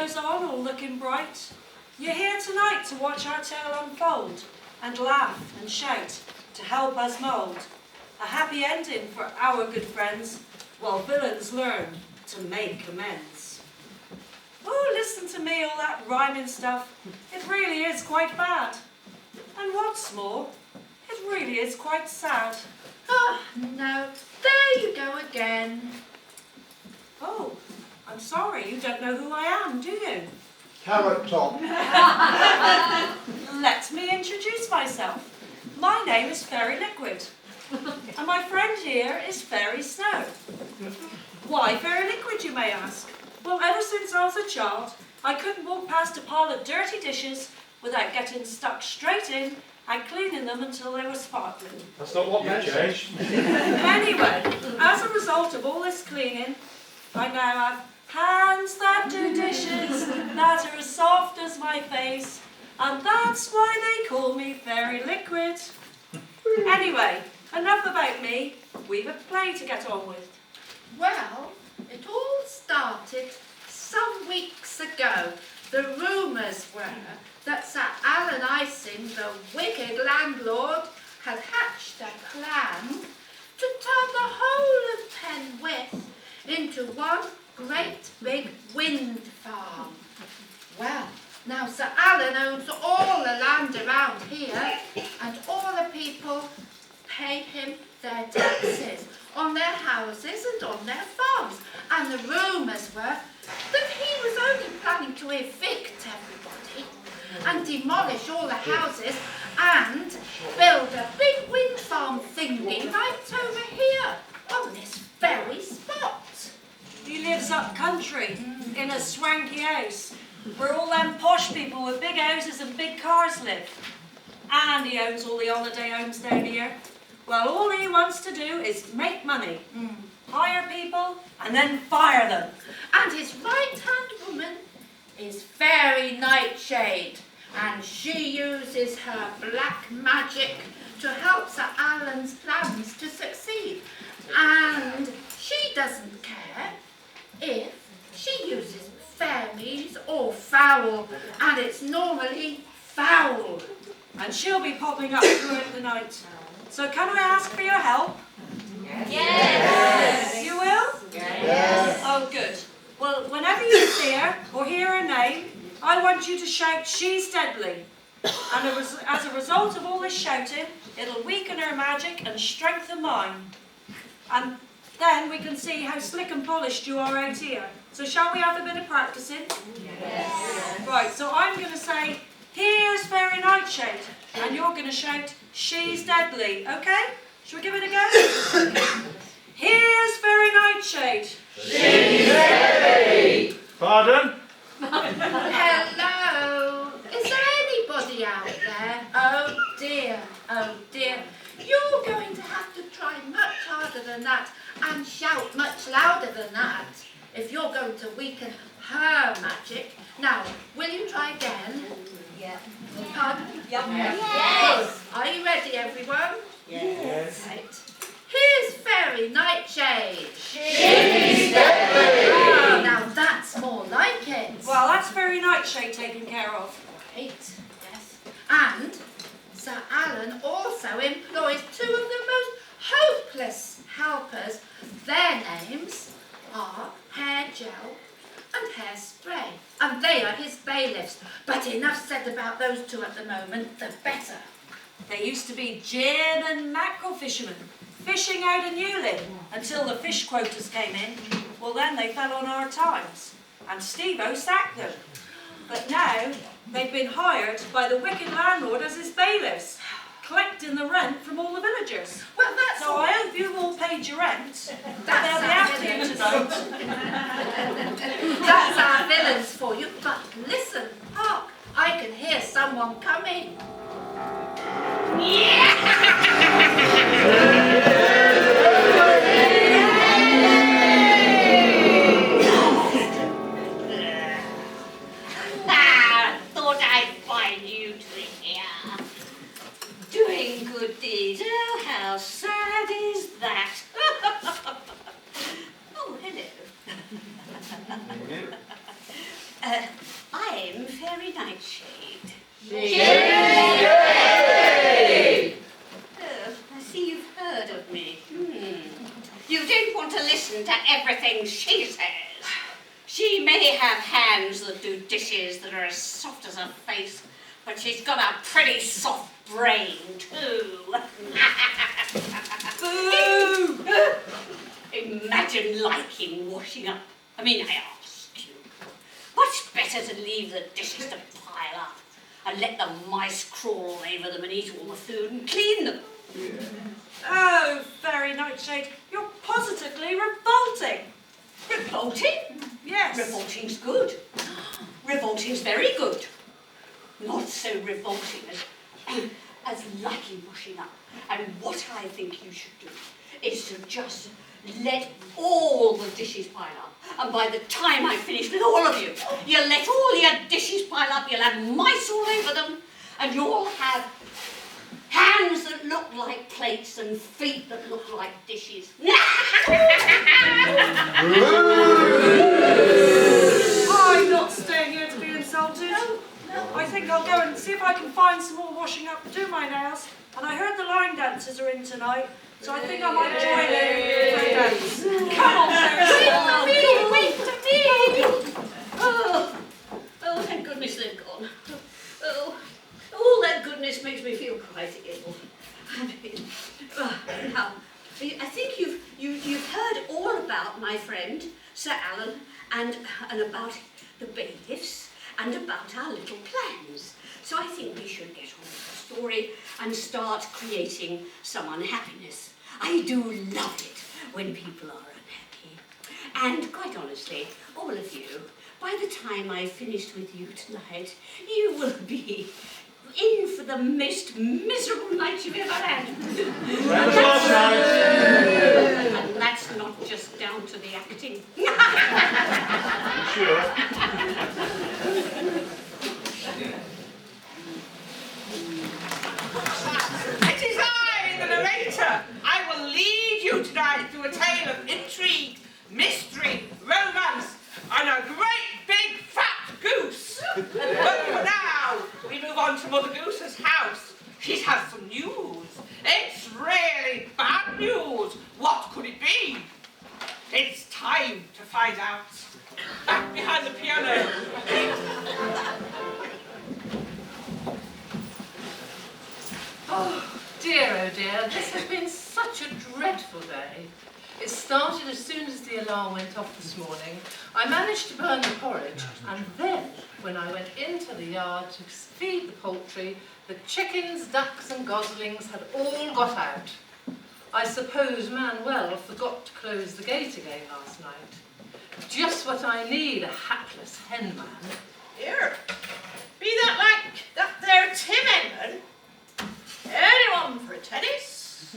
goes on, all looking bright. You're here tonight to watch our tale unfold, and laugh and shout to help us mould a happy ending for our good friends, while villains learn to make amends. Oh, listen to me, all that rhyming stuff, it really is quite bad. And what's more, it really is quite sad. Oh, no, there you go again. Oh, I'm sorry, you don't know who I am, do you? Carrot Top. Let me introduce myself. My name is Fairy Liquid, and my friend here is Fairy Snow. Why Fairy Liquid, you may ask? Well, ever since I was a child, I couldn't walk past a pile of dirty dishes without getting stuck straight in and cleaning them until they were sparkling. That's not what we changed. Anyway, as a result of all this cleaning, I now have hands that do dishes that are as soft as my face, and that's why they call me Fairy Liquid. Anyway, enough about me. We've a play to get on with. Well, it all started some weeks ago. The rumours were that Sir Alan Icing, the wicked landlord, had hatched a plan to turn the whole of Penwith into one great big wind farm. Well, now Sir Alan owns all the land around here, and all the people pay him their taxes on their houses and on their farms. And the rumours were that he was only planning to evict everybody and demolish all the houses and build a big wind farm thingy right over here on this very spot. He lives up country in a swanky house where all them posh people with big houses and big cars live. And he owns all the holiday homes down here. Well, all he wants to do is make money, hire people, and then fire them. And his right-hand woman is Fairy Nightshade, and she uses her black magic to help Sir Alan's plans to succeed. And she doesn't care if she uses fairies or fowl, and it's normally foul. And she'll be popping up throughout the night. So can I ask for your help? Yes. You will? Yes. Oh, good. Well, whenever you see her or hear her name, I want you to shout, "She's deadly." And as a result of all this shouting, it'll weaken her magic and strengthen mine. And then we can see how slick and polished you are out here. So shall we have a bit of practicing? Yes. Right, so I'm going to say, "Here's Fairy Nightshade," and you're going to shout, "She's deadly," okay? Shall we give it a go? Here's Fairy Nightshade. She's deadly. Pardon? Hello? Is there anybody out there? Oh dear, oh dear. You're going to have to try much harder than that and shout much louder than that if you're going to weaken her magic. Now, will you try again? Yeah. Pardon? Yep. Yes. Are you ready, everyone? Yes. Right. Here's Fairy Nightshade. She's deadly. Oh, now that's more like it. Well, that's Fairy Nightshade taken care of. Right, yes. And Sir Alan also employs two of the most hopeless helpers. Their names are Hair Gel and Hairspray, and they are his bailiffs. But enough said about those two at the moment, the better. They used to be gin and mackerel fishermen, fishing out in Newlyn until the fish quotas came in. Well, then they fell on hard times, and Steve-O sacked them. But now they've been hired by the wicked landlord as his bailiffs, collecting the rent from all the villagers. Well, that's So I hope you've all paid your rent. They'll be after you tonight. That's our villains for you. But listen, hark, I can hear someone coming. Thought I'd find you two here. Doing good deeds. Oh, how sad is that? Oh, hello. Nightshade. I see you've heard of me. You don't want to listen to everything she says. She may have hands that do dishes that are as soft as her face, but she's got a pretty soft brain, too. Boo! Imagine liking washing up. I mean, I ask you. Much better to leave the dishes to pile up and let the mice crawl all over them and eat all the food and clean them. Oh, Fairy Nightshade, you're positively revolting. Revolting? Yes. Revolting's good. Revolting's very good. Not so revolting as liking washing up. And what I think you should do is to just let all the dishes pile up. And by the time I'm finished with all of you, you'll let all your dishes pile up, you'll have mice all over them, and you'll have hands that look like plates and feet that look like dishes. I'm not staying here to be insulted. I think I'll go and see if I can find some more washing up to do my nails. And I heard the line dancers are in tonight, so I think I might join in for a dance. Come on, Fairy. Wait for me! Oh, thank goodness they've gone. Oh, all that goodness makes me feel quite ill. I mean, now, I think you've heard all about my friend, Sir Alan, and about the bailiffs, and about our little plans. So I think we should get on with the story and start creating some unhappiness. I do love it when people are unhappy. And quite honestly, all of you, by the time I've finished with you tonight, you will be in for the most miserable night you've ever had. And that's not just down to the acting. Sure. It is I, the narrator. I will lead you tonight through a tale of intrigue, mystery, romance, and a great big fat goose. But for now, we move on to Mothergoose's house. She has some news. It's really bad news. What could it be? It's time to find out. Back behind the piano. Oh dear, this has been such a dreadful day. It started as soon as the alarm went off this morning. I managed to burn the porridge, and then, when I went into the yard to feed the poultry, the chickens, ducks and goslings had all got out. I suppose Manuel forgot to close the gate again last night. Just what I need, a hapless hen man. Here, be that like that there Tim Edmund? Anyone for tennis?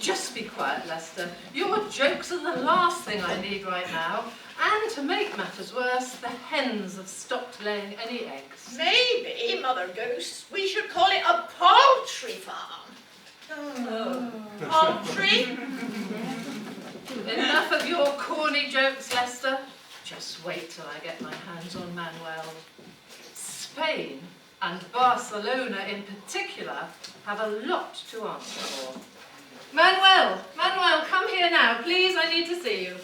Just be quiet, Lester. Your jokes are the last thing I need right now. And to make matters worse, the hens have stopped laying any eggs. Maybe, Mothergoose, we should call it a poultry farm. Poultry? Enough of your corny jokes, Lester. Just wait till I get my hands on Manuel. Spain, and Barcelona in particular, have a lot to answer for. Manuel, come here now, please, I need to see you.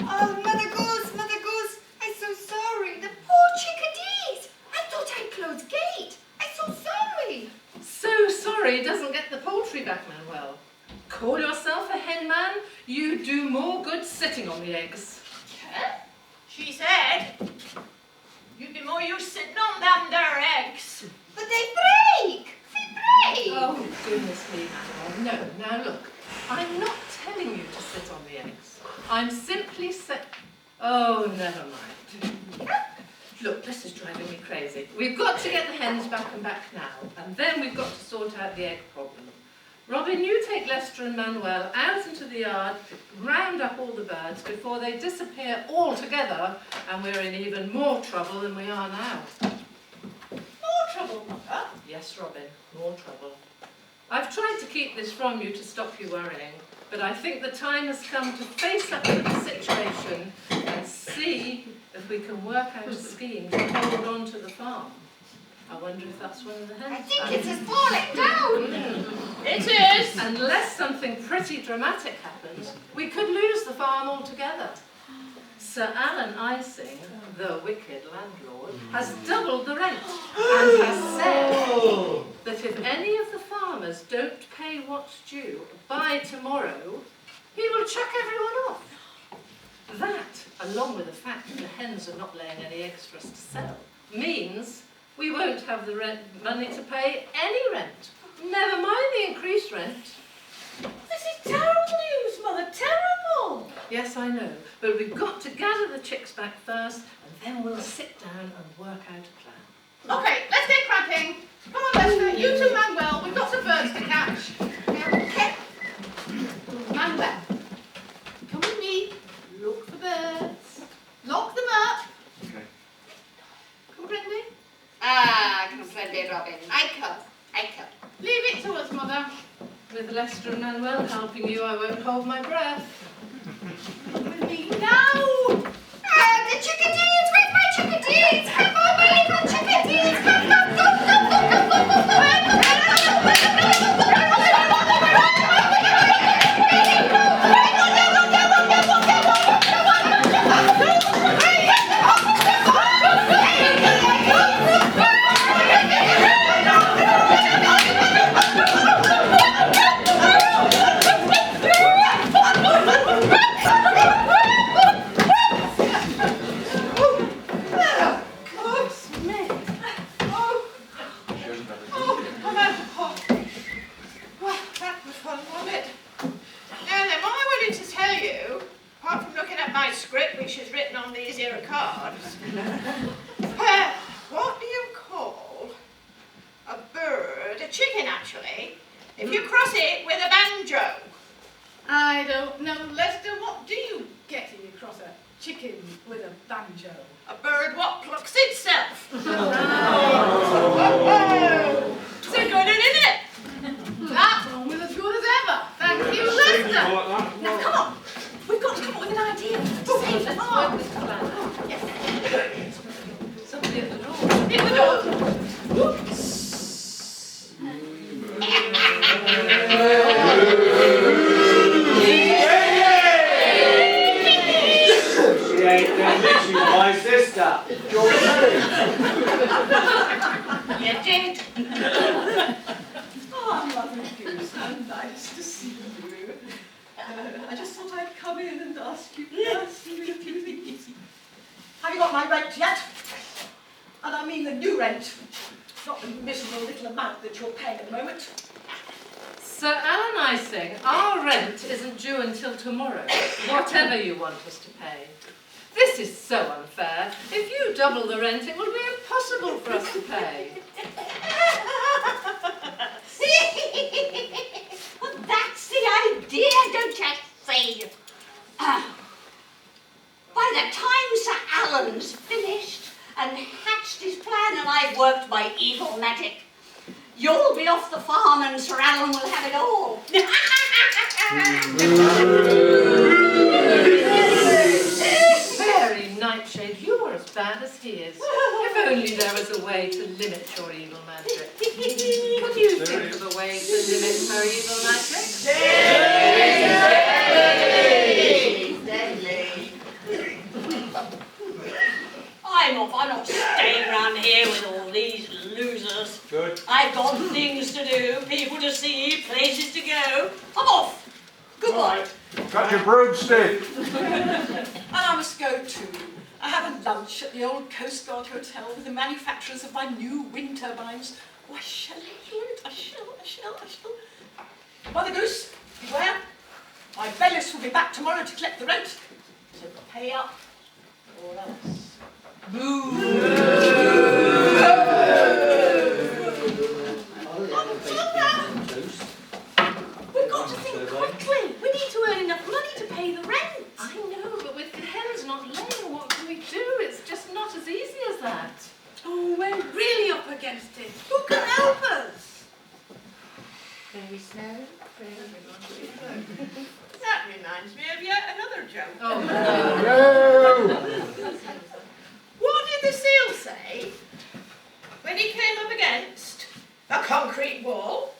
Oh, Mothergoose, I'm so sorry. The poor chickadees. I thought I'd closed gate. I'm so sorry. So sorry doesn't get the poultry back, Manuel. Call yourself a hen man? You do more good sitting on the eggs. Yeah? She said you'd be more use sitting on them there eggs. But they break. Oh, goodness me, Manuel. No, now look. I'm not telling you to sit on the eggs. I'm simply Oh, never mind. Look, this is driving me crazy. We've got to get the hens back and back now, and then we've got to sort out the egg problem. Robin, you take Lester and Manuel out into the yard, round up all the birds before they disappear altogether, and we're in even more trouble than we are now. More trouble, Mother. Yes, Robin, more trouble. I've tried to keep this from you to stop you worrying, but I think the time has come to face up to the situation and and see if we can work out a scheme to hold on to the farm. I wonder if that's one of the hens. I think it is falling down. It is. Unless something pretty dramatic happens, we could lose the farm altogether. Sir Alan Icing, the wicked landlord, has doubled the rent and has said that if any of the farmers don't pay what's due by tomorrow, he will chuck everyone off. That, along with the fact that the hens are not laying any eggs for us to sell, means we won't have the money to pay any rent. Never mind the increased rent. This is terrible news, Mother, terrible! Yes, I know, but we've got to gather the chicks back first, and then we'll sit down and work out a plan. Okay, let's get cracking. Come on, Lester, you two Manuel, we've got some birds to catch. Okay. Manuel, come with me. Look for birds. Lock them up. Okay. Comprende? Ah, comprende, Robin. I come. Leave it to us, Mother. With Lester and Manuel helping you, I won't hold my breath. With me now. The chickadees! Where's my chickadees? Come on, my little chickadees! Come, go, go, go, go, go, go, What do you call a bird, a chicken actually, if you cross it with a banjo? I don't know, Lester, what do you get if you cross a chicken with a banjo? A bird what plucks itself. So good, isn't it? That one was as good as ever. Thank you, Lester. Now, come on. We've got to come up with an idea to save the farm. Somebody at the door. In the door. She ain't gonna miss you, my sister. You did. Oh, Mothergoose, how nice to see you. I just thought I'd come in and ask you a few things. Have you got my rent yet? And I mean the new rent, not the miserable little amount that you're paying at the moment. Sir Alan Icing, our rent isn't due until tomorrow, whatever you want us to pay. This is so unfair. If you double the rent, it will be impossible for us to pay. Well, that's the idea, don't you see? By the time Sir Alan's finished and hatched his plan and I've worked my evil magic, you'll be off the farm and Sir Alan will have it all. Fairy Nightshade, you're as bad as he is. If only there was a way to limit your evil magic. Could you think of a way to limit her evil magic? I'm off. I'm not staying around here with all these losers. Good. I've got things to do, people to see, places to go. I'm off. Goodbye. Got your broomstick. And I must go too. I have a lunch at the old Coast Guard Hotel with the manufacturers of my new wind turbines. Oh, I shall enjoy it. I shall. Mothergoose, beware. My Bellis will be back tomorrow to collect the rent. So pay up or else. We've got to think quickly. We need to earn enough money to pay the rent. I know, but with the hens not laying, what can we do? It's just not as easy as that. Oh, we're really up against it. Who can help us? Very slow, very slow. That reminds me of yet another joke. Oh, No! What did the seal say when he came up against a concrete wall?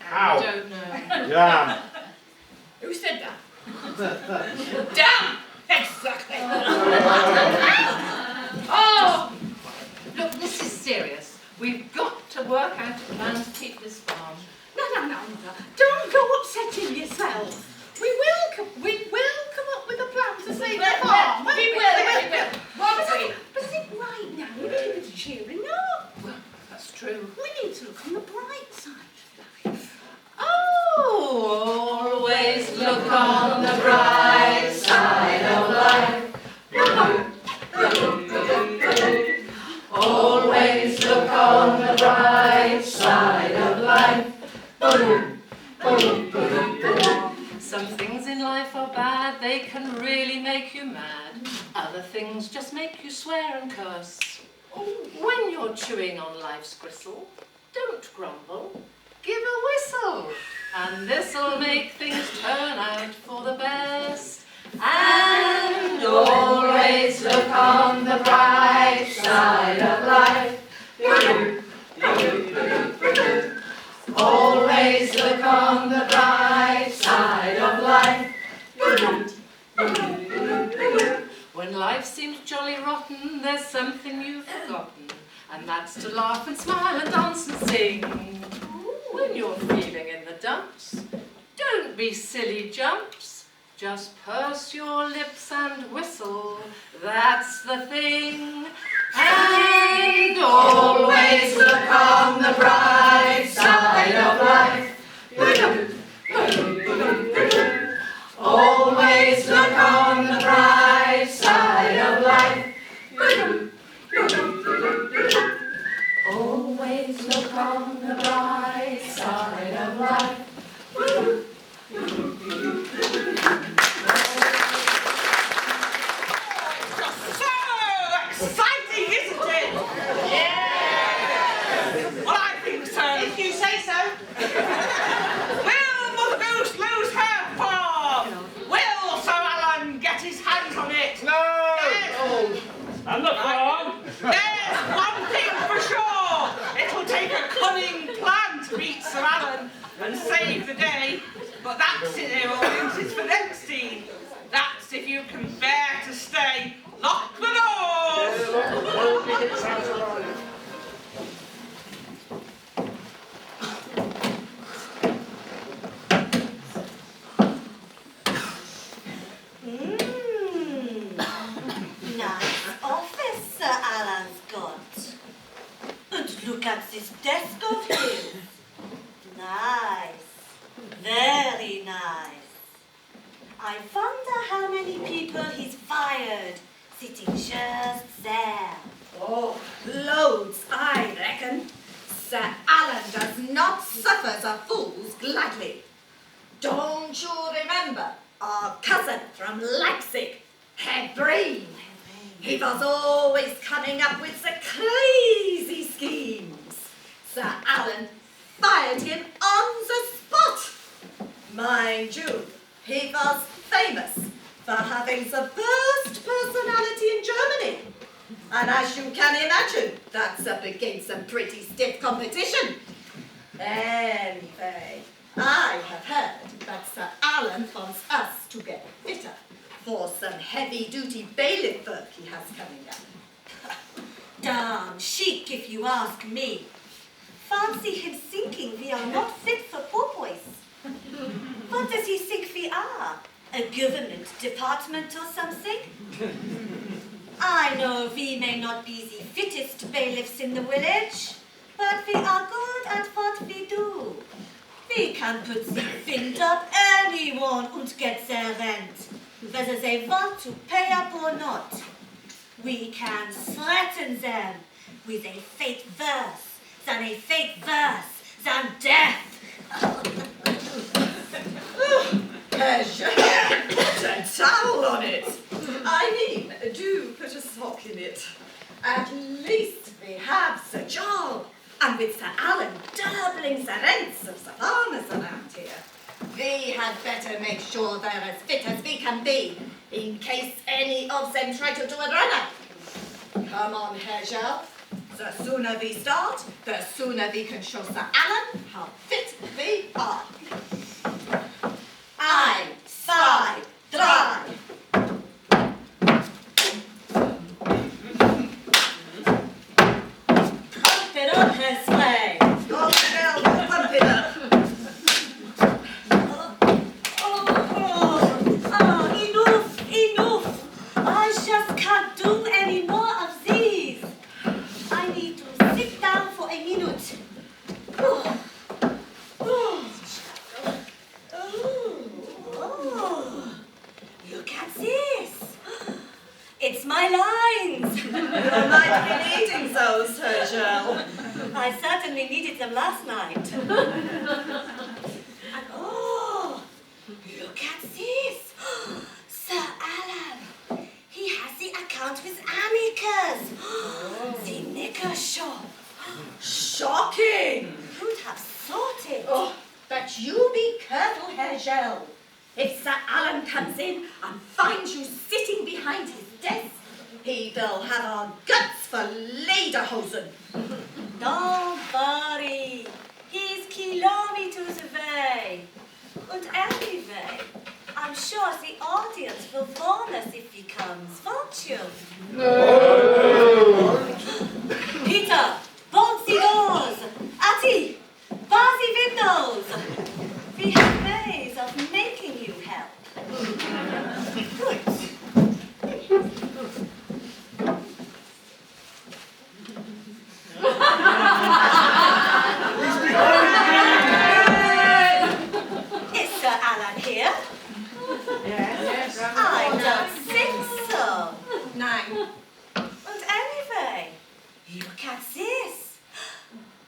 I Ow. don't know. Damn! Who said that? Damn! Exactly. Oh! Look, this is serious. We've got to work out a plan to keep this farm. No, Mother. Don't go upsetting yourself. We will come up with a plan to save the farm. We will. But I think right now we need a bit of cheering up. Well, that's true. We need to look on the bright side of life. Oh, always look on the bright side of life. Always look on the bright side of life. Some things in life are bad, they can really make you mad. Other things just make you swear and curse. When you're chewing on life's gristle, don't grumble, give a whistle. And this'll make things turn out for the best. And always look on the bright side of life. Always look on the bright side of life. When life seems jolly rotten, there's something you've forgotten, and that's to laugh and smile and dance and sing. When you're feeling in the dumps, don't be silly jumps. Just purse your lips and whistle, that's the thing. And always look on the bright side of life. Always look on the bright side of life. Always look on the bright side of life. So exciting, isn't it? Yeah! Well, I think so. If you say so. Will Mothergoose lose her farm? Will Sir Alan get his hands on it? No! Yes. And the farm? There's one thing for sure. It'll take a cunning plan to beat Sir Alan and save the day. But that's it, dear audience. It's for next scene. That's if you can bear to stay. Lock the doors. Nice office Sir Alan's got. And look at this desk of his. Nice. Very nice. I wonder how many people he's fired, sitting just there. Oh, loads, I reckon. Sir Alan does not suffer the fools gladly. Don't you remember our cousin from Leipzig, Herr Breen? He was always coming up with the crazy schemes. Sir Alan fired him on the spot. Mind you, he was famous for having the worst personality in Germany. And as you can imagine, that's up against some pretty stiff competition. Anyway, I have heard that Sir Alan wants us to get fitter for some heavy-duty bailiff work he has coming up. Darn chic if you ask me. Fancy him thinking we are not fit for poor boys. What does he think we are? A government department or something? I know we may not be the fittest bailiffs in the village, but we are good at what we do. We can put the wind up anyone and get their rent, whether they want to pay up or not. We can threaten them with a fake verse, than a fake verse, than death. Put a towel on it. I mean, do put a sock in it. At least we have the job. And with Sir Alan doubling the rents of the farmers around here, we had better make sure they're as fit as we can be, in case any of them try to do a runner. Come on, Hergel. The sooner we start, the sooner we can show Sir Alan how fit we are. 1, 2, 3. Pump it up, Hairspray. Oh, hell, pump it up. Enough. I just can't do any more of these. I need to sit down for a minute. Look at this. It's my lines. You might be needing those, Hergel. I certainly needed them last night. And look at this. Sir Alan. He has the account with Amicus. The knicker shop. Shocking! Who'd have thought it? Oh, but you be careful, Hergel. If Sir Alan comes in and finds you sitting behind his desk, he will have our guts for lederhosen. Don't worry. He's kilometers away. And anyway, I'm sure the audience will warn us if he comes, won't you? Peter, bolt the doors. Atty, bar the windows. We have ways of making you help. Is Sir Alan here? Yes. I don't think so. 9. And anyway, look at this.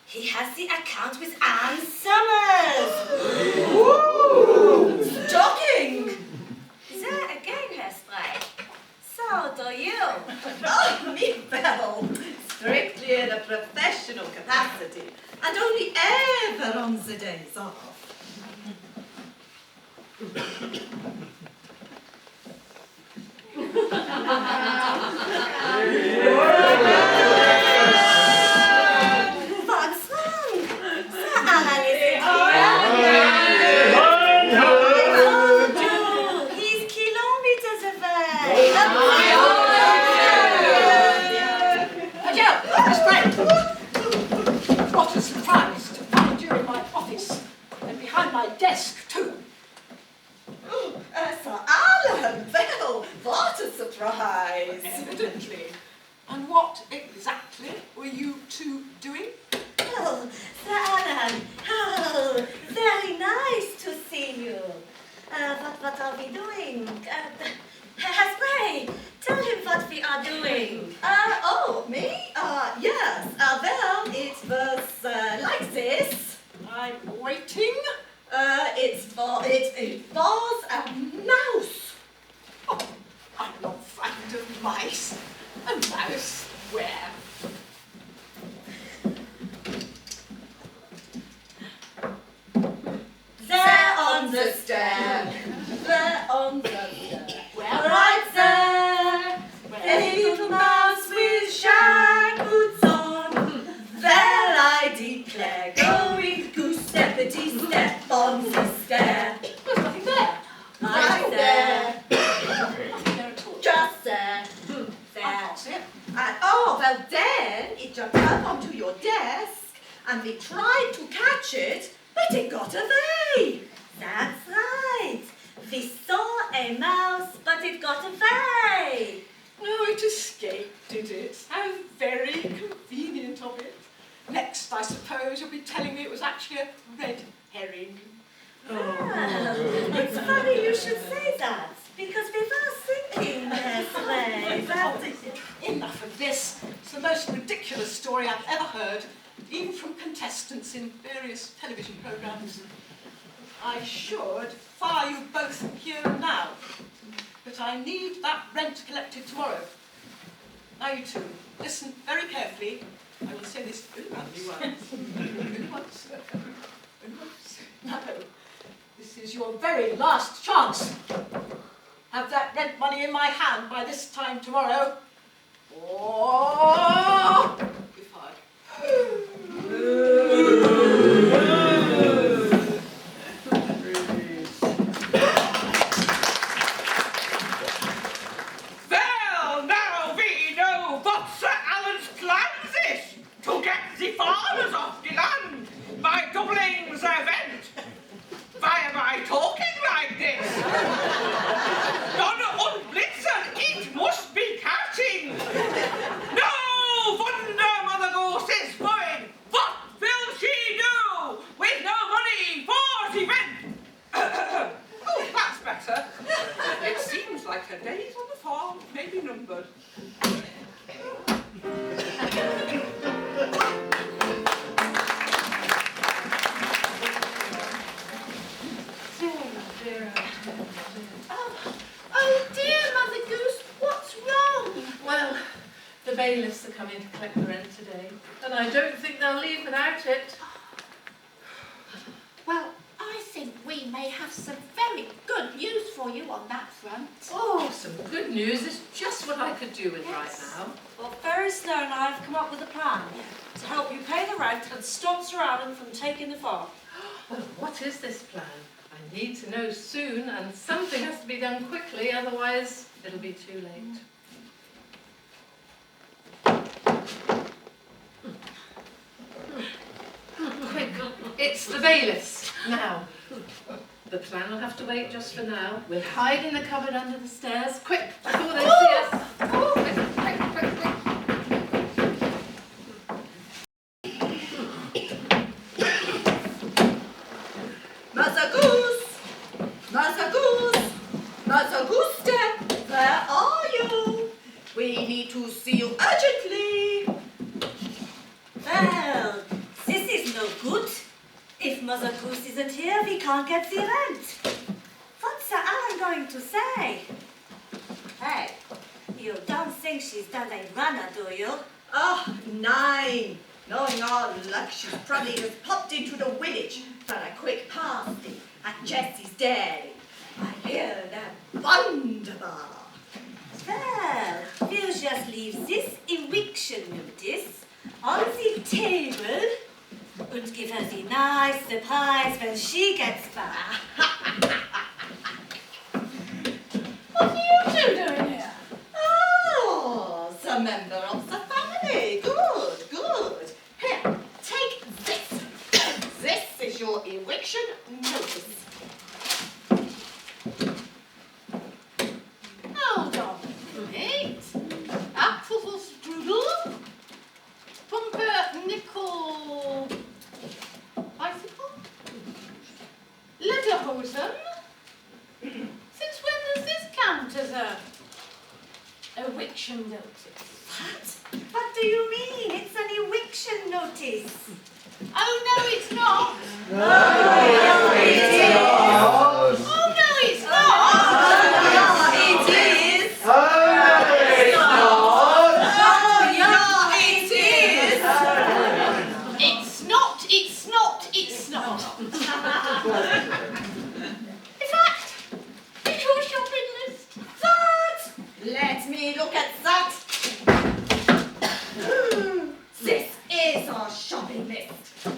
He has the account with Anne Summers. Shocking! There again, Hairspray. So do you. Oh, me well. Strictly in a professional capacity, and only ever on the days off. What's wrong? Sir Alan isn't here. He's kilometers away. What a surprise to find you in my office, and behind my desk too. Sir Alan, well, what a surprise. Evidently. And what exactly were you two doing? Oh, Sir Alan. Oh, very nice to see you. What are we doing? Hairspray, tell him what we are doing. Oh, me? Yes. Well, it was like this. I'm waiting. It was a mouse. Oh, I'm not frightened of mice. A mouse? Where? There on the stair. There on the stair. Where? Right there. A little mouse with shag boots on. There I declare, going goose steppity step on the stair. There's nothing there. Right there. Nothing there at all. Just there. I There. can't see it. And well then it jumped up onto your desk and we tried to catch it, but it got away. That's right. We saw a mouse, but it got away. Oh, it escaped, did it? How very convenient of it. Next, I suppose you'll be telling me it was actually a red herring. It's funny you should say that, because we were thinking this way. Enough of this. It's the most ridiculous story I've ever heard, even from contestants in various television programmes. I should fire you both here and now, but I need that rent collected tomorrow. Now you two, listen very carefully. I will say this very loudly once. No, this is your very last chance. Have that rent money in my hand by this time tomorrow. Or you're fired. Well, now we know what Sir Alan's plans is to get the farmers off the land by doubling the rent. Why am I talking like this? Donna und Blitzen, it must be catching. No wonder Mothergoose is worried. What will she do with no money for the rent? Oh, that's better. It seems like her days on the farm may be numbered. Oh dear, Mothergoose, what's wrong? Well, the bailiffs are coming to collect the rent today, and I don't think they'll leave without it. Well, I think we may have some very good news for you on that front. Oh, some good news is just what I could do with right now. Well, Fairy Snow and I have come up with a plan to help you pay the rent and stop Sir Alan from taking the farm. Well, what is this plan? I need to know soon, and something has to be done quickly, otherwise it'll be too late. Quick, it's the bailiffs. Now, the plan will have to wait just for now. We'll hide in the cupboard under the stairs. Quick, before they see us. Quick, quick, quick, quick. Mothergoose! Mothergoose! Mothergoose, where are you? We need to see you urgently. Well, this is no good. If Mothergoose isn't here, we can't get the rent. What's Sir Alan going to say? Hey, you don't think she's done a runner, do you? Oh, nine. Knowing our luck, she's probably just popped into the village for a quick party at Jessie's dairy. I hear they're wonderful. Well, we'll just leave this eviction notice on the table and give her the nice surprise when she gets back. What are you two doing here? Oh, the member of the family. Good, good. Here, take this. This is your eviction notice. Hold on a minute. Apfelstrudel, pumpernickel bicycle, lederhosen. Since when does this count as a eviction notice? What? What do you mean? It's an eviction notice. Oh no, it's not. No, it is. Oh no, it's not. It is. Oh, it's not. Yeah, it is. It's not. It's not. It's not. In fact, it's your shopping list. That. Let me look at that. This is our shopping list.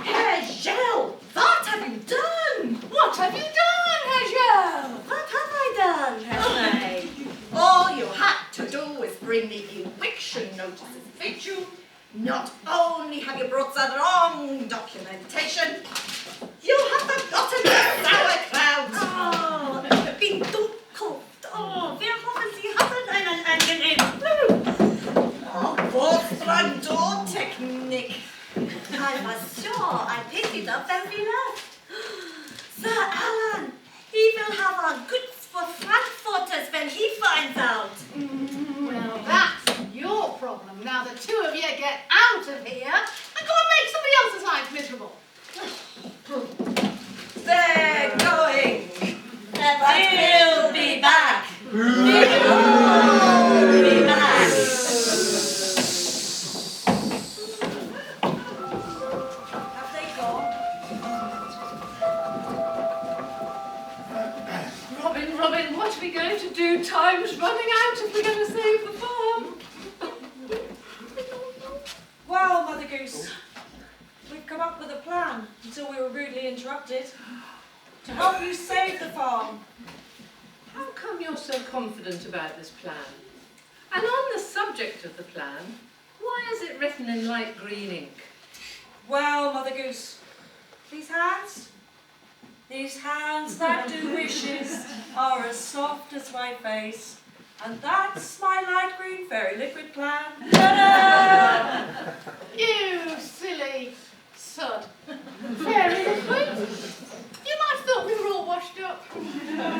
Hegel, what have you done? What have you done, Hegel? What have I done, Henry? All you had to do is bring the eviction notices with you. Not only have you brought the wrong documentation, you have forgotten the sauerkraut. Oh, bin dunkel. Oh, wir haben Sie haben einen angenehmen. Oh, Wortbrandor-Technik. I was sure I picked it up when we left. Sir Alan, he will have our goods for Frankfurters when he finds out. Well, that's your problem. Now the two of you get out of here and go and make somebody else's life miserable. They're going. But we'll be back. We'll be back. do, time's running out if we're going to save the farm. Well, Mothergoose, we've come up with a plan until we were rudely interrupted to help you save the farm. How come you're so confident about this plan? And on the subject of the plan, why is it written in light green ink? Well, Mothergoose, these hands that do wishes are as soft as my face. And that's my light green fairy liquid plan. Ta-da! You silly sod. Fairy liquid? You might have thought we were all washed up.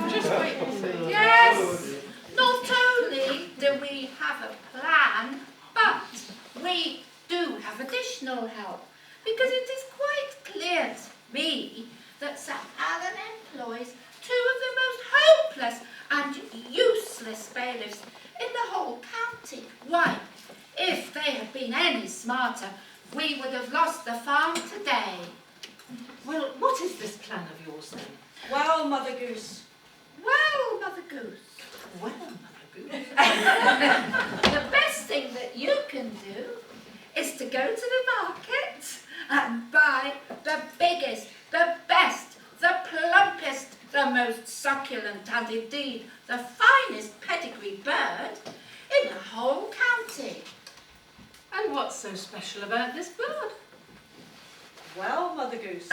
Just wait and see. Yes, not only do we have a plan, but we do have additional help, because it is quite clear to me that Sir Alan employs two of the most hopeless and useless bailiffs in the whole county. Why, if they had been any smarter, we would have lost the farm today. Well, what is this plan of yours then? Well, Mothergoose, Well, Mothergoose, Well, Mothergoose. the best thing that you can do is to go to the market and buy the biggest, the best, the plumpest, the most succulent and indeed the finest pedigree bird in the whole county. And what's so special about this bird? well, Mothergoose,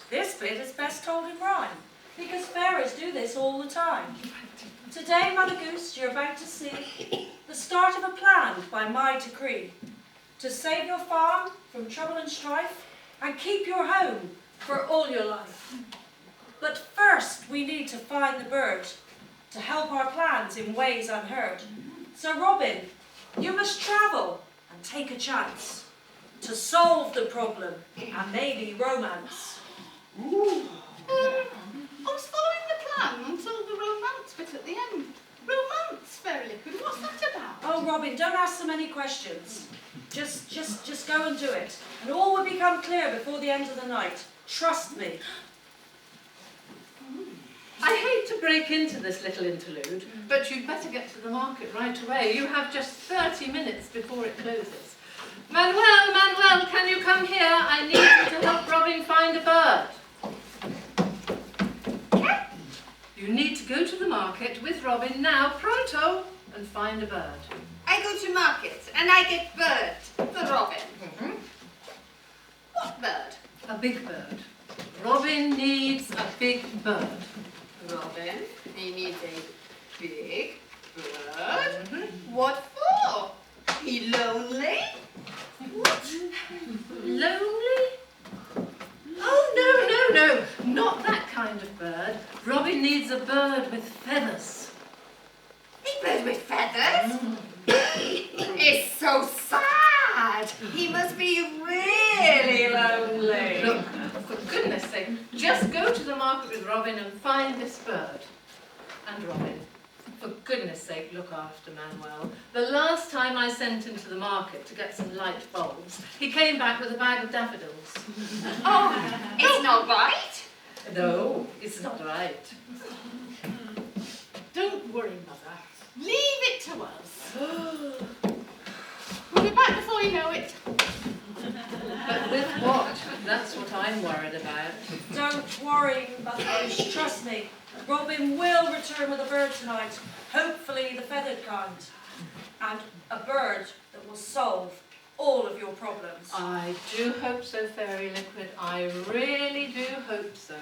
this bit is best told in rhyme, because fairies do this all the time. Today, Mothergoose, you're about to see the start of a plan by my decree to save your farm from trouble and strife and keep your home for all your life. But first, we need to find the bird to help our plans in ways unheard. So, Robin, you must travel and take a chance to solve the problem and maybe romance. I was following the plan until the romance bit at the end. Romance, Fairy Liquid, what's that about? Oh, Robin, don't ask so many questions. Just go and do it. And all will become clear before the end of the night. Trust me. I hate to break into this little interlude, but you'd better get to the market right away. You have just 30 minutes before it closes. Manuel, can you come here? I need you to help Robin find a bird. You need to go to the market with Robin now, pronto, and find a bird. I go to market and I get bird for Robin. What bird? A big bird. Robin needs a big bird. Robin, he needs a big bird. What for? He lonely? What? Lonely? Oh, no, not that kind of bird. Robin needs a bird with feathers. A bird with feathers? It's so sad. He must be really lonely. Look, for goodness sake, just go to the market with Robin and find this bird. And Robin, for goodness sake, look after Manuel. The last time I sent him to the market to get some light bulbs, he came back with a bag of daffodils. Oh, it's not right. No, it's not right. Don't worry, Mother. Leave it to us. We'll be back before you know it. But with what? That's what I'm worried about. Don't worry, Mothergoose. Trust me. Robin will return with a bird tonight. Hopefully the feathered kind. And a bird that will solve all of your problems. I do hope so, Fairy Liquid. I really do hope so.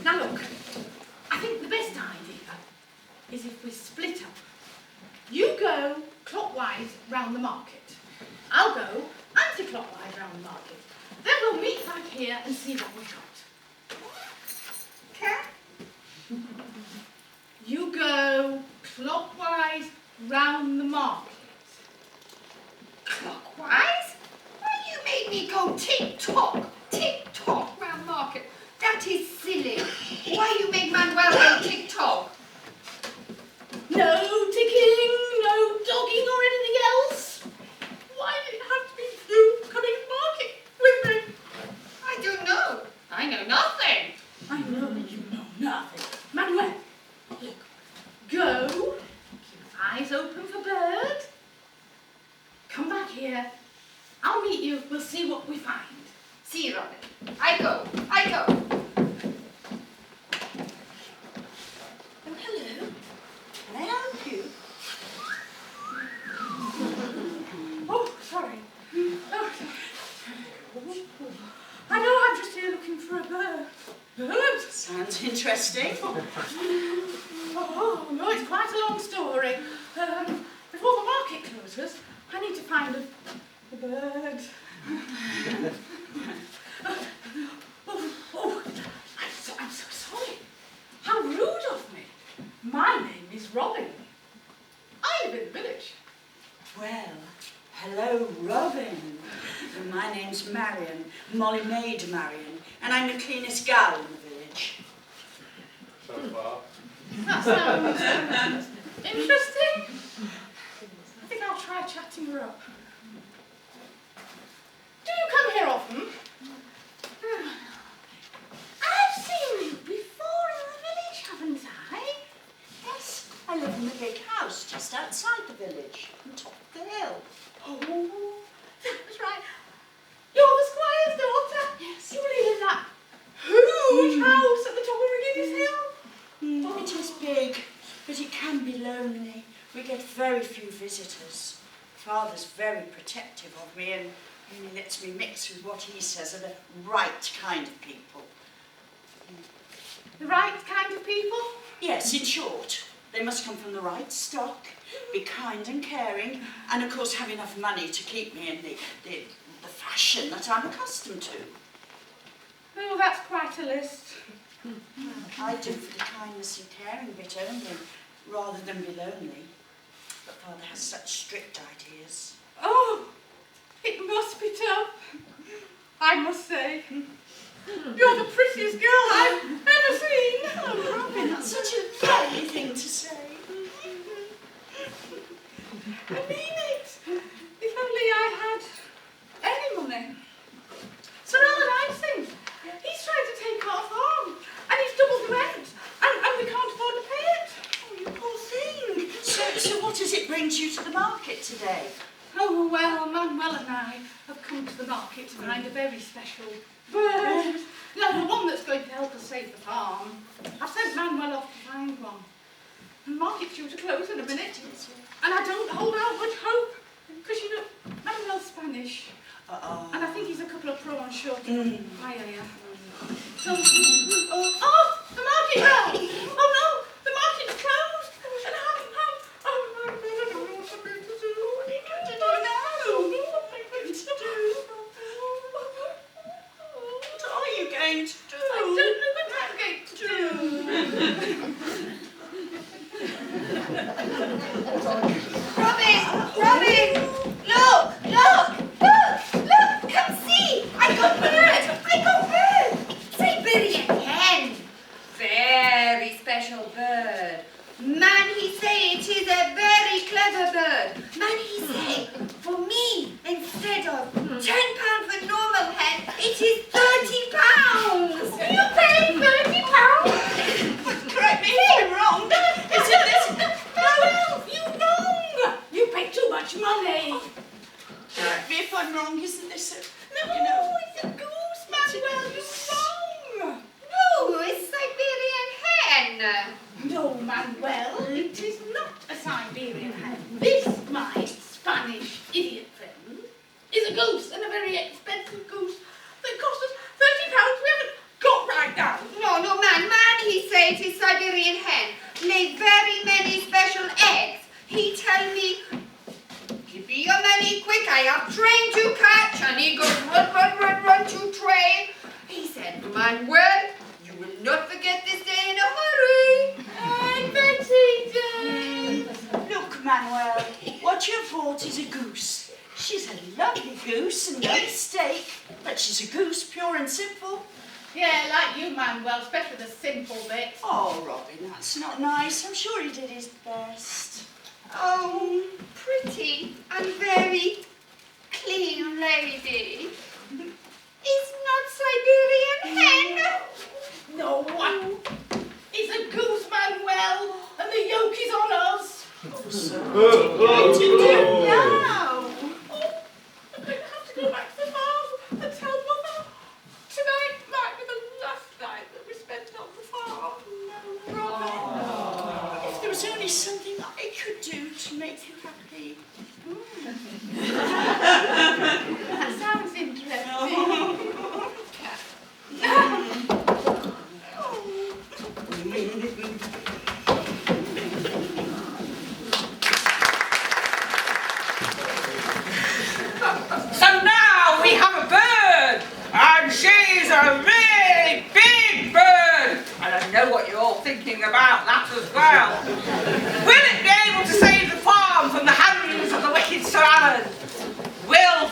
Now look, I think the best idea is if we split up. You go clockwise round the market. I'll go anti-clockwise round the market. Then we'll meet back here and see what we've got. Okay? You go clockwise round the market. Clockwise? Well, you made me go tick-tock round market. That is silly. Why you make Manuel go tick-tock? No ticking, no dogging or anything else. Why did it have to be you coming to market with me? I don't know. I know nothing. I know you know nothing. Manuel, look, go, keep eyes open for bird. Come back here. I'll meet you. We'll see what we find. See you, Robin. I go. Oh, hello. Can I help you? Oh, sorry. Oh, sorry. I know I'm just here looking for a bird. Birds? Sounds interesting. Oh, no, it's quite a long story. Before the market closes, I need to find a bird. I'm so sorry. How rude of me. My name is Robin. I live in the village. Well, hello, Robin. My name's Marion, Molly Maid Marion, and I'm the cleanest gal in the village. So far. That sounds interesting. I think I'll try chatting her up. Do you come here often? I've seen you before in the village, haven't I? Yes, I live in the big house just outside the village, on top of the hill. Oh, that's right. You're the squire's daughter. Yes. You live in that huge house at the top of Regina's Hill. It is big, but it can be lonely. We get very few visitors. Father's very protective of me and only lets me mix with what he says are the right kind of people. The right kind of people? Yes, in short, they must come from the right stock, be kind and caring, and of course have enough money to keep me in the fashion that I'm accustomed to. Oh, that's quite a list. I do for the kindness and caring bit only, rather than be lonely. But Father has such strict ideas. Oh, it must be tough. I must say, you're the prettiest girl I've ever seen. Oh, Robin, that's such a lovely thing to say. I mean it. If only I had any money. Sir Alan Ising, he's trying to take our farm, and he's doubled the rent, and we can't afford to pay it. Oh, you poor thing. So what does it bring you to the market today? Oh, well, Manuel and I have come to the market to find a very special bird. No, the one that's going to help us save the farm. I've sent Manuel off to find one. The market's due to close in a minute, and I don't hold out much hope, because, you know, Manuel's Spanish, and I think he's a couple of prawns short. So, oh, the market bell! Oh no, the market's closed, and I don't know what I'm going to do. What are you going to do? I don't know what I'm going to do. Robin! Look! Come see! I got bird! Siberian hen! Very special bird. Man, he say it is a very clever bird. Man, he say, for me, instead of £10 for normal hen, it is £30. You pay £30? Correct me if I'm wrong. Isn't this? No, you wrong! You pay too much money. Correct me if I'm wrong, isn't this a... No, you know, it's a goose, Manuel, you're wrong. No, it's Siberian hen. No, Manuel, it is not a Siberian hen. This, my Spanish idiot friend, is a goose, and a very expensive goose that cost us £30 we haven't got right now. No, man, he say it is Siberian hen. Lay very many special eggs. He tell me, give me your money quick, I have train to catch. And he goes run to train. He said, Manuel, you will not forget this day in a hurry. I bet he does. Look, Manuel, what you've bought is a goose. She's a lovely goose and no mistake, but she's a goose, pure and simple. Yeah, like you, Manuel, especially the simple bits. Oh, Robin, that's not nice. I'm sure he did his best. Oh, pretty and very clean lady. It's not Siberian hen. No, it's a goose, Manuel, and the yoke is on us. What to do now? I'm going to have to go back to the farm and tell Mother. Tonight might be the last night that we spent on the farm. No, Robin. If there was only something I could do to make you happy. That sounds interesting. So now we have a bird, and she's a really big bird. And I know what you're all thinking about that as well. Will it be able to save the farm from the hands of the wicked Sir Alan? Will...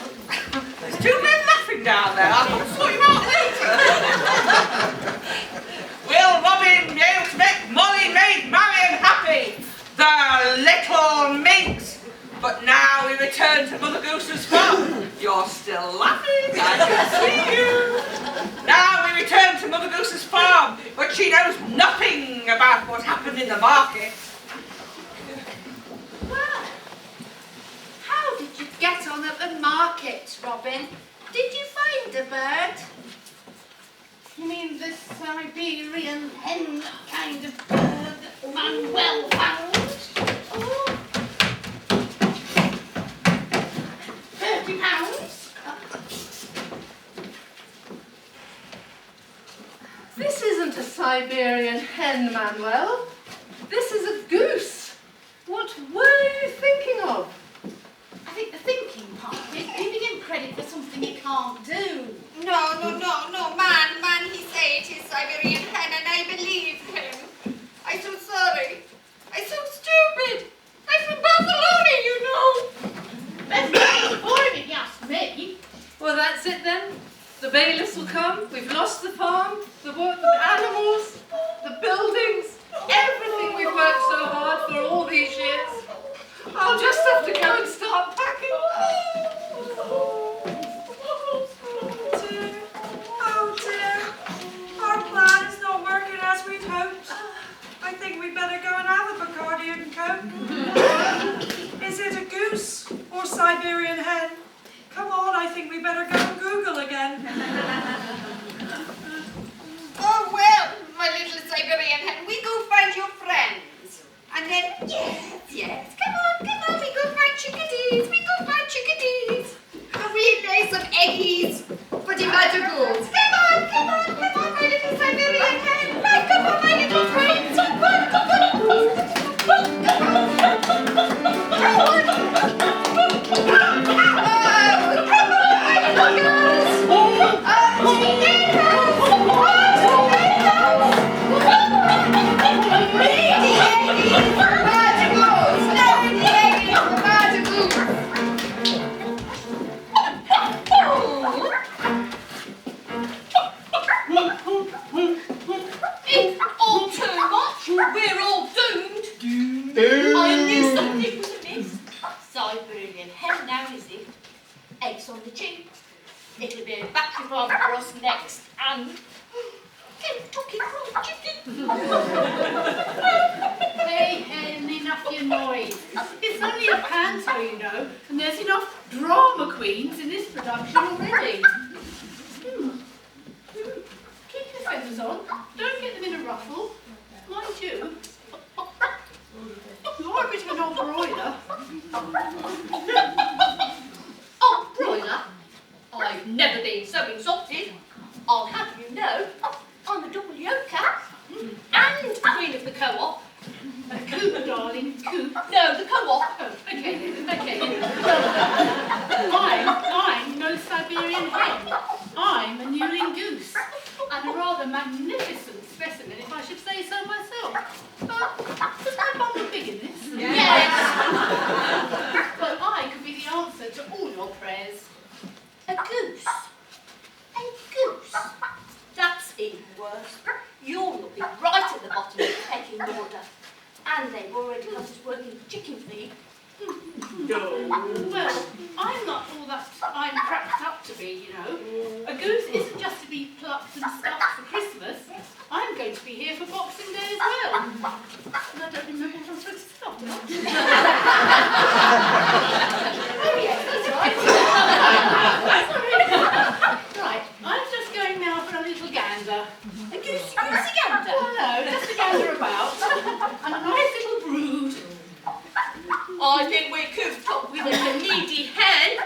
There's two men laughing down there. I'll come sort you out later. Will Robin be able to make Molly, Maid, Marian happy? The little minx. But now we return to Mother Goose's farm. You're still laughing, I can see you. Now we return to Mother Goose's farm, but she knows nothing about what happened in the market. Well, how did you get on at the market, Robin? Did you find a bird? You mean the Siberian hen kind of bird that Manuel found? Oh. £30. This isn't a Siberian hen, Manuel. This is a goose. What were you thinking of? I think the thinking part is giving him credit for something he can't do. No, man, he say it is Siberian hen and I believe him. I'm so sorry. I'm so stupid. I'm from Barcelona, you know. That's not for him if you ask me. Well, that's it then. The bailiffs will come. We've lost the farm, the animals, the buildings, everything we've worked so hard for all these years. I'll just have to go and start packing. Oh dear. Our plan is not working as we'd hoped. I think we'd better go and have a Bacardi and Coke. Is it a goose or Siberian hen? Come on, I think we better go and Google again. Oh, well, my little Siberian hen, we go find your friends. And then, yes, come on, we go find chickadees, and we lay some eggies for the Mothergoose. Come on, my little Siberian hen. Come on, my little friends. Come on. It's all too much. We're all doomed. I knew something was amiss. Siberian hen now, is it? Eggs on the cheap. It'll be a battery farm for us next. And Kentucky Fried Chicken. Hey, enough your noise. It's only a panto, you know, and there's enough drama queens in this production already. Keep your feathers on. Don't get them in a ruffle. Mind you, you're a bit of an old broiler. Oh, broiler. I've never been so insulted. I'll have you know, I'm a double yoker and queen of the co-op. A coop, darling, coop. No, the co-op. Oh, okay. I'm no Siberian hen. I'm a Newling goose, and a rather magnificent specimen, if I should say so myself. Was my bum big in this? Yes. Well, Well, I'm not all that I'm cracked up to be, you know. A goose isn't just to be plucked and stuffed for Christmas. I'm going to be here for Boxing Day as well. And I don't remember what I'm supposed to say after that. Oh yes, that's right. Right, I'm just going now for a little gander. A goosey gander? Oh no, just a gander about. And a nice little brood. I think we could up with a needy hen.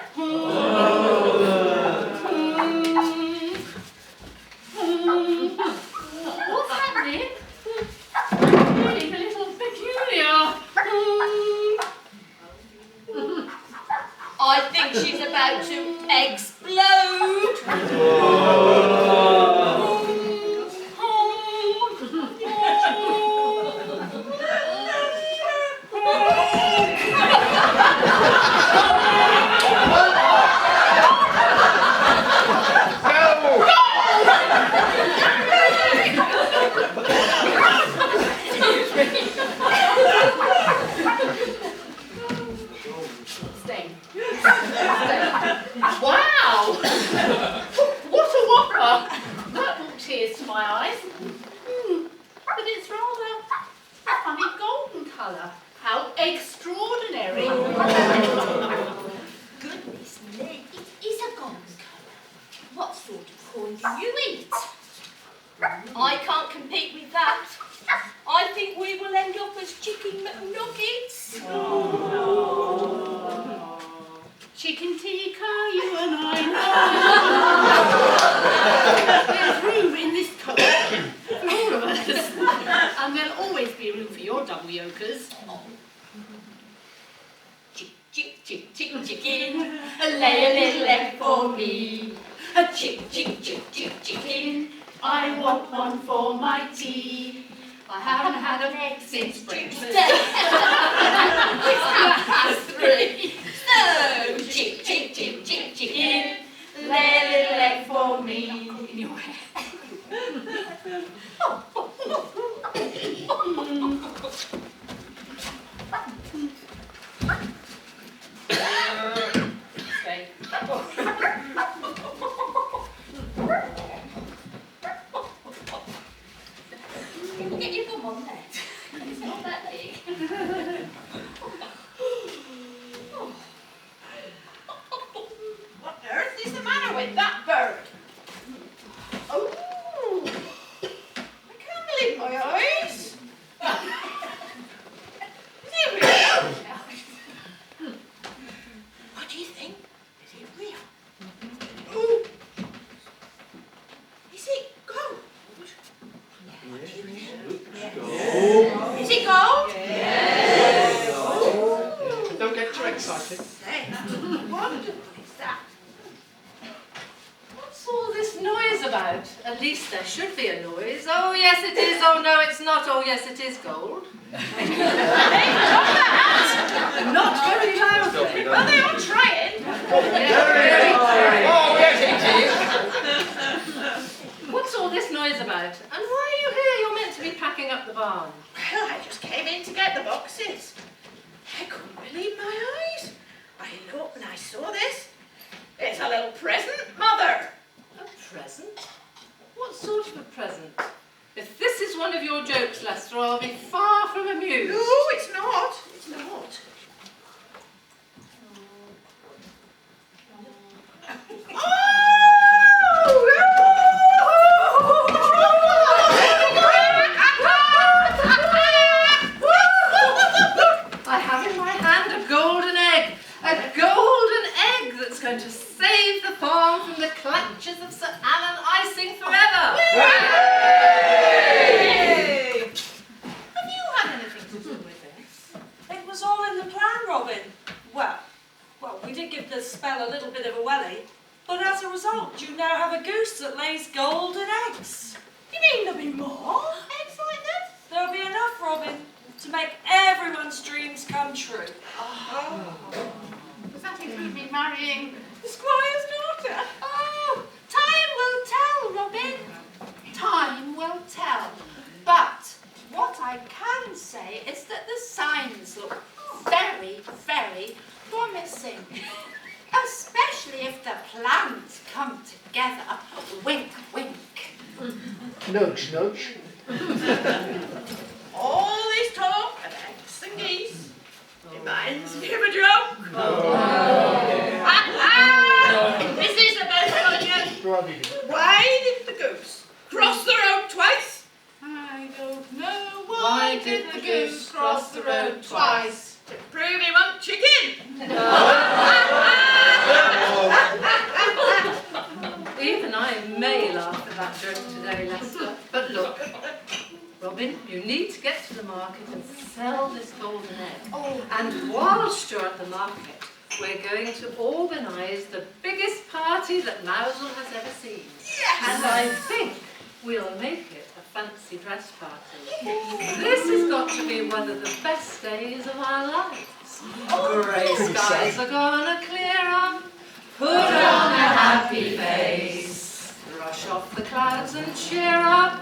What's happening? I'm feeling a little peculiar. I think she's about to explode. Wow! What a whopper! That brought tears to my eyes. But it's rather a funny golden colour. How extraordinary! Goodness me, it is a golden colour. What sort of corn do you eat? I can't compete with that. I think we will end up as chicken McNuggets. Chicken tikka, you and I know. There's room in this cupboard for all of us. And there'll always be room for your double yolkers. Chicken, lay a little egg for me. A chicken, I want one for my tea. I haven't had an egg since breakfast. It's 3:30. So, chicken, lay a little egg for me. In your hair. Stay. Can you get your gum on there? It's not that big. What on earth is the matter with that bird? Oh! I can't believe my eyes. Is it real? What do you think? Is it real? Ooh. Is it gold? Is it gold? Yes. Oh. Don't get too excited. Wonderful is that? What's all this noise about? At least there should be a noise. Oh, yes, it is. Oh, no, it's not. Oh, yes, it is gold. Not very loudly. Well, they are trying. Oh, yes, it is. What's all this noise about? And why are you here? You're meant to be packing up the barn. Well, I just came in to get the boxes. I couldn't believe my eyes. I looked and I saw this. It's a little present, Mother. A present? What sort of a present? If this is one of your jokes, Lester, I'll be far from amused. No, it's not. It's not. I have in my hand a golden egg. A golden egg that's going to save the farm from the clutches of Sir Alan Icing forever. Yay! Have you had anything to do with this? It was all in the plan, Robin. Well, we did give the spell a little bit of a welly, but as a result, you now have a goose that lays golden eggs. You mean there'll be more eggs like this? There'll be enough, Robin, to make everyone's dreams come true. Does that include me marrying the squire's daughter? Oh, time will tell, Robin. Time will tell. But what I can say is that the signs look very, very promising. Especially if the plans come together. Wink, wink. Nudge, nudge. All this talk of eggs and geese reminds me of a joke. This is the best one yet. Why did the goose cross the road twice? I don't know Why did the goose cross the road twice? To prove he want chicken. Even I may laugh at that joke today, Lester. But look, Robin, you need to get to the market and sell this golden egg. And whilst you're at the market, we're going to organise the biggest party that Mousel has ever seen. Yes! And I think we'll make it a fancy dress party. This has got to be one of the best days of our lives. Grey skies are gonna clear up. Put on a happy face. Brush off the clouds and cheer up.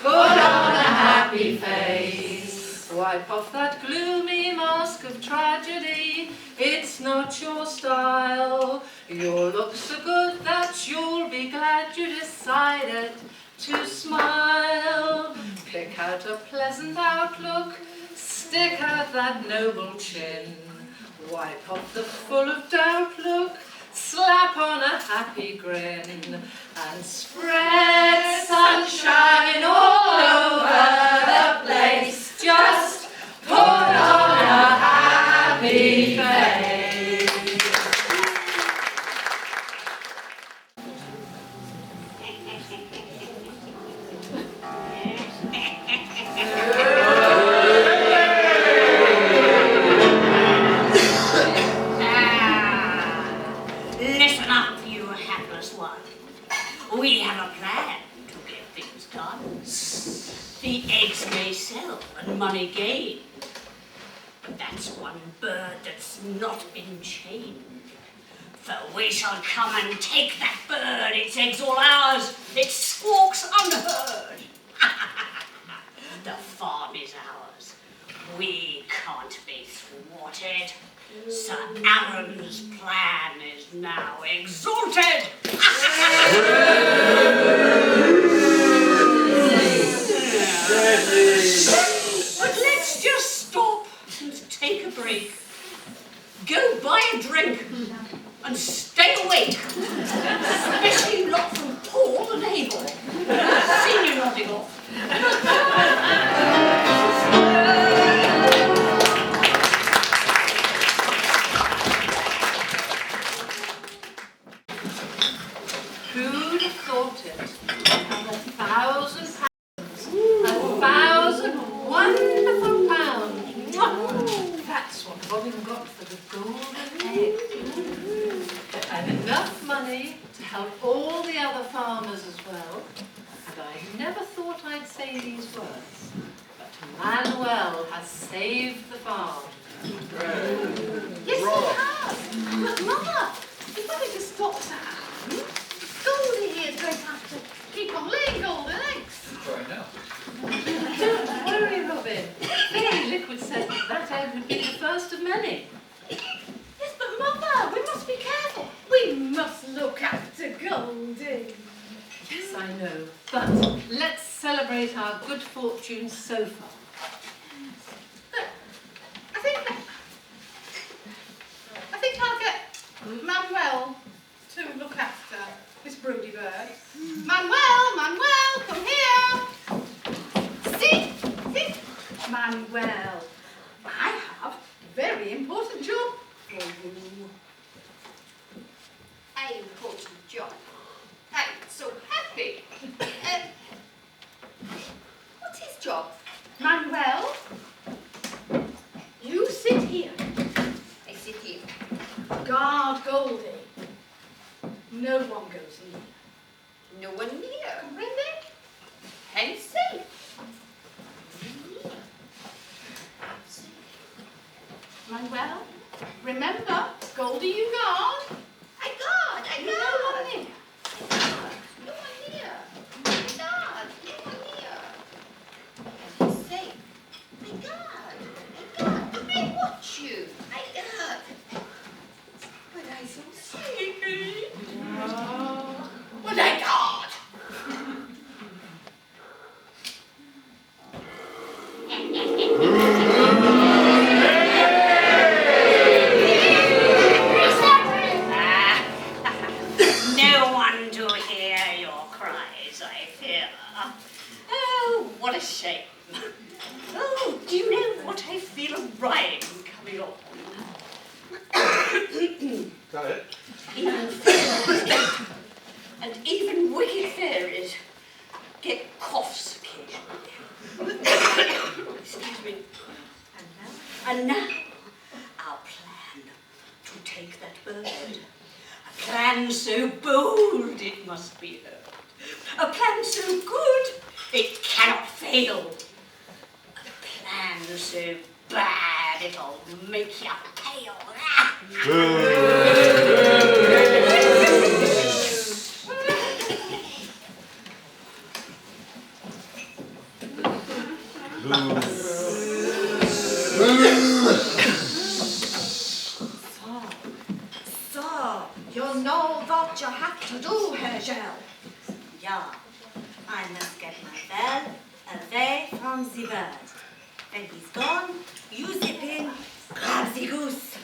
Put on a happy face. Wipe off that gloomy mask of tragedy. It's not your style. Your looks are good that you'll be glad you decided to smile. Pick out a pleasant outlook. Stick out that noble chin. Wipe off the full of doubt look. Slap on a happy grin and spread sunshine all over the place. Just put on a happy face. Listen up, you hapless one. We have a plan to get things done. The eggs may sell and money gain, but that's one bird that's not been chained. For we shall come and take that bird, its eggs all ours, its squawks unheard. The farm is ours. We can't be thwarted. Sir Aaron's plan is now exalted. But let's just stop and take a break. Go buy a drink and stay awake. Especially not from Paul and Abel. Seen you nodding off. Who'd have thought it? £1,000. £1,000 wonderful pounds. Mwah! That's what Robin got for the golden egg. And enough money to help all the other farmers as well. And I never thought I'd say these words, but Manuel has saved the farm. Yes, he has. But Mother, you've got to stop that. Goldie here is going to have to keep on laying golden eggs. Sorry, now. Don't worry, Robin. Fairy Liquid said that egg would be the first of many. Yes, but Mother, we must be careful. We must look after Goldie. Yes, I know. But let's celebrate our good fortune so far. I think I'll get Manuel to look after this broody bird. Manuel, come here. Sit. Manuel, I have a very important job for you. An important job. I'm so happy. What's his job? Manuel, you sit here. I sit here. Guard Goldie. No one goes near. No one near. Comprende? Hence safe. Manuel, remember, Goldie you guard. I guard. No one near. No one near. I guard. No one near. Hence safe. I guard. I guard. Do they watch you? Is that it? Even fairies and even wicked fairies get coughs occasionally. Excuse me. And now, our plan to take that bird. A plan so bold it must be heard. A plan so good it cannot fail. A plan so bad it'll make you pale. So, you know what you have to do, Herr Gel. Yeah, I must get my bell away from the bird. When he's gone, you zip in, grab the goose.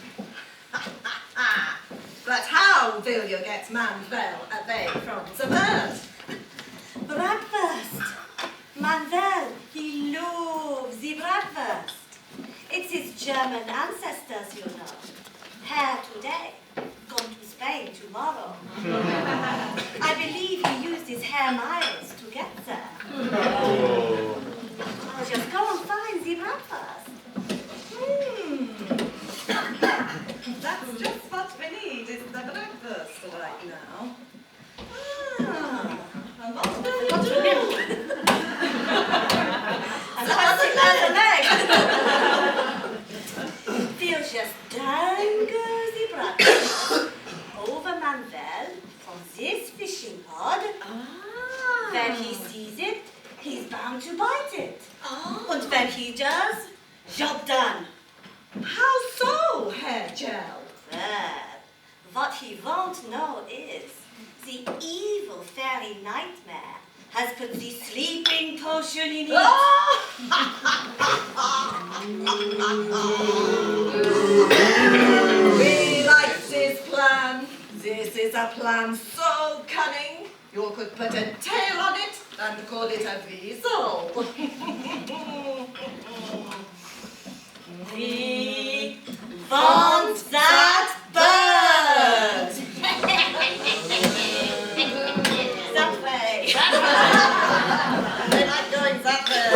But how will you get Manuel away from the bird? Breakfast. Manuel, he loves the breakfast. It's his German ancestors, you know. Here today, gone to Spain tomorrow. I believe he used his hair miles to get there. I'll just go and find the breakfast. That's just what we need, is the breakfast right now. And what will you do? And what's the leg? We'll just dangle the breakfast over Manuel from this fishing rod. When he sees it, he's bound to bite it. And when he does, job done. How so, Herr Gel? Well, what he won't know is the evil fairy nightmare has put the sleeping potion in it. We like this plan. This is a plan so cunning, you could put a tail on it and call it a weasel. We want that bird! That way! We're not going that way!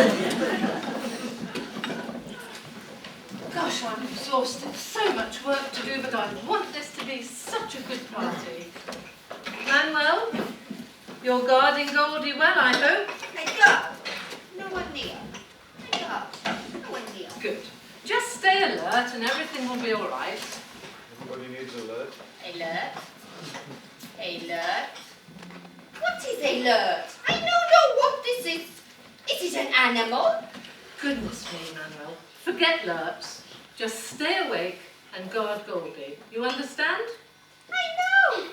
Gosh, I'm exhausted. So much work to do, but I want this to be such a good party. Manuel, you're guarding Goldie well, I hope. Hey, go. No one near. Hey, go. No one near. Good. Just stay alert and everything will be all right. Everybody needs alert. Alert. Alert. What is alert? I don't know what this is. Is it an animal? Goodness me, Manuel. Forget lurks. Just stay awake and guard Goldie. You understand? I know.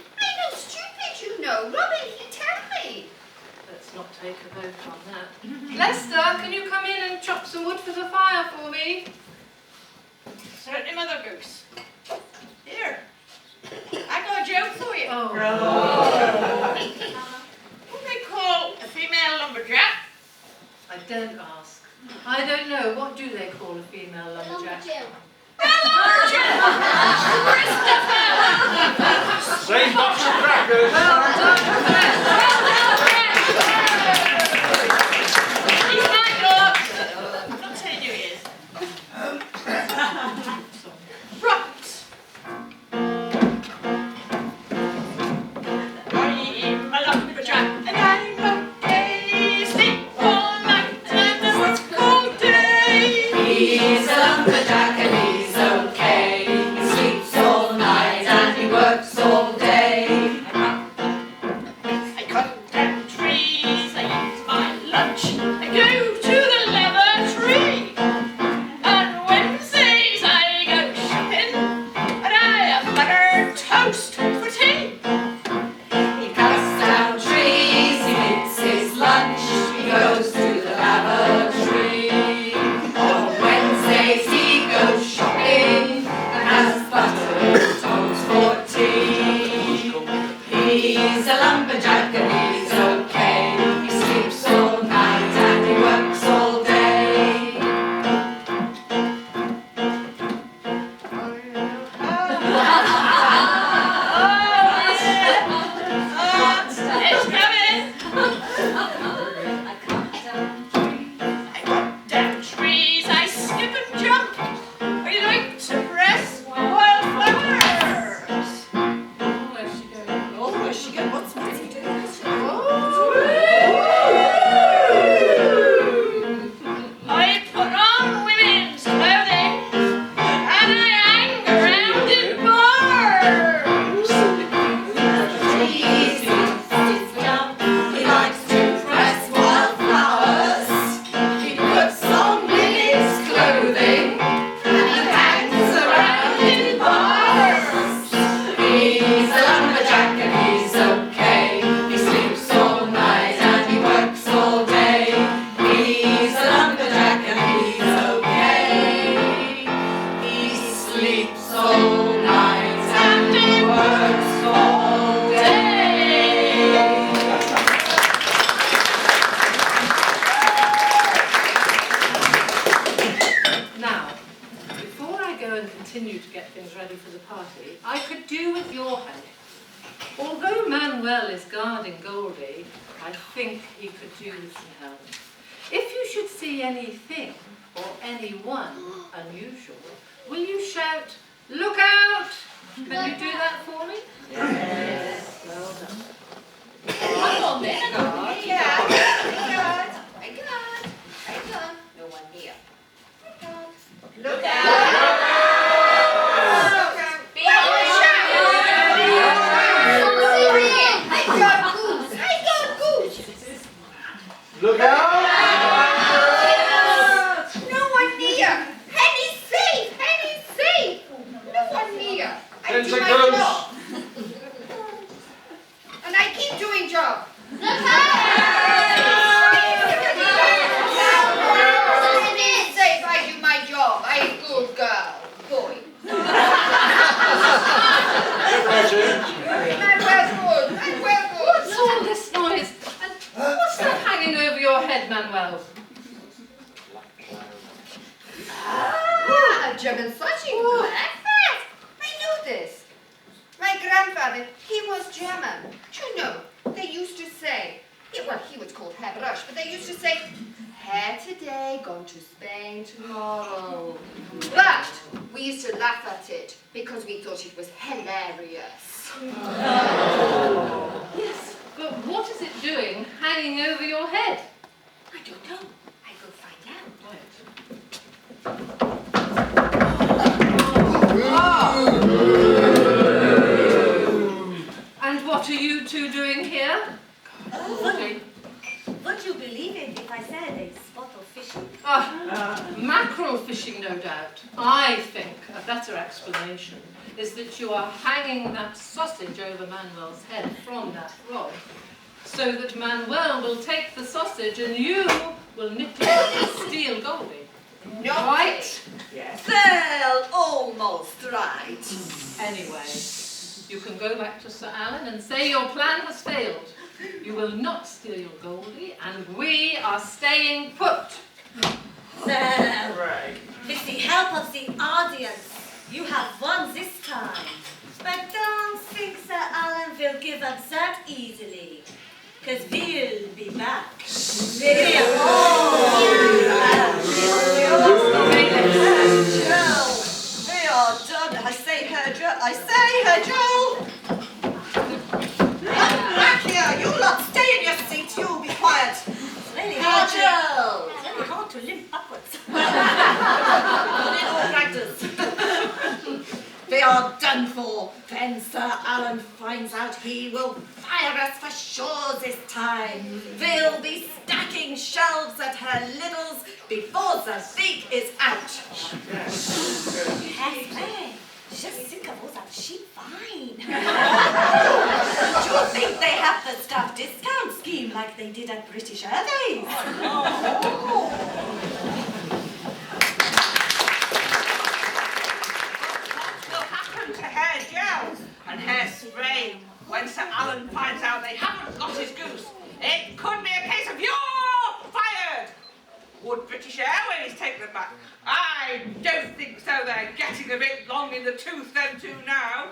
Stupid, you know. Robin, he tell me. Let's not take a vote on that. Lester, can you come in and chop some wood for the fire for me? Certainly, Mothergoose. Here. I got a joke for you. Oh. What do they call a female lumberjack? I don't ask. I don't know. What do they call a female lumberjack? Same box of crackers. He's my dog. I'm not telling you he is. Right. things ready for the party, I could do with your help. Although Manuel is guarding Goldie, I think he could do with some help. If you should see anything or anyone unusual, will you shout, "Look out"? Can you do that for me? Yes. Well done. Come on then, guard. Yeah, I got. No one here. Look out! Look out! No one near! Henny's safe! Henny's safe! No one near! I There's do a my ghost. job. And I keep doing job. Say if I do my job. I a good girl. Boy. I'm well good. What's all this noise? And what's that hanging over your head, Manuel? Ah, German flushing breakfast. I know this. My grandfather, he was German. You know, they used to say, well, he was called Herr Brush, but they used to say, hair today, gone to Spain tomorrow. But we used to laugh at it because we thought it was hilarious. Yes, but what is it doing hanging over your head? I don't know. I go find out. And what are you two doing here? Would you believe it if I said a spot of fishing? Mackerel fishing, no doubt. I think a better explanation is that you are hanging that sausage over Manuel's head from that rod, so that Manuel will take the sausage and you will nip in and steal Goldie. No. Right? Yes. Well, almost right. Anyway, you can go back to Sir Alan and say your plan has failed. You will not steal your Goldie, and we are staying put. Well, with the help of the audience, you have won this time. But don't think Sir Alan will give up that easily, because we'll be back. Joe, we are done. I say her, Joe. Back here, you lot stay in your seats, you be quiet. It's really hard, Joe. It's really hard to limp backwards. Little practice. They are done for. When Sir Alan finds out, he will fire us for sure this time. We'll be stacking shelves at her littles before the beak is out. Hey, just think of all that sheep fine. Do you think they have the staff discount scheme like they did at British Airways? To Herr Gel and Herr Spray when Sir Alan finds out they haven't got his goose. It could be a case of you're fired. Would British Airways take them back? I don't think so. They're getting a bit long in the tooth, them two now.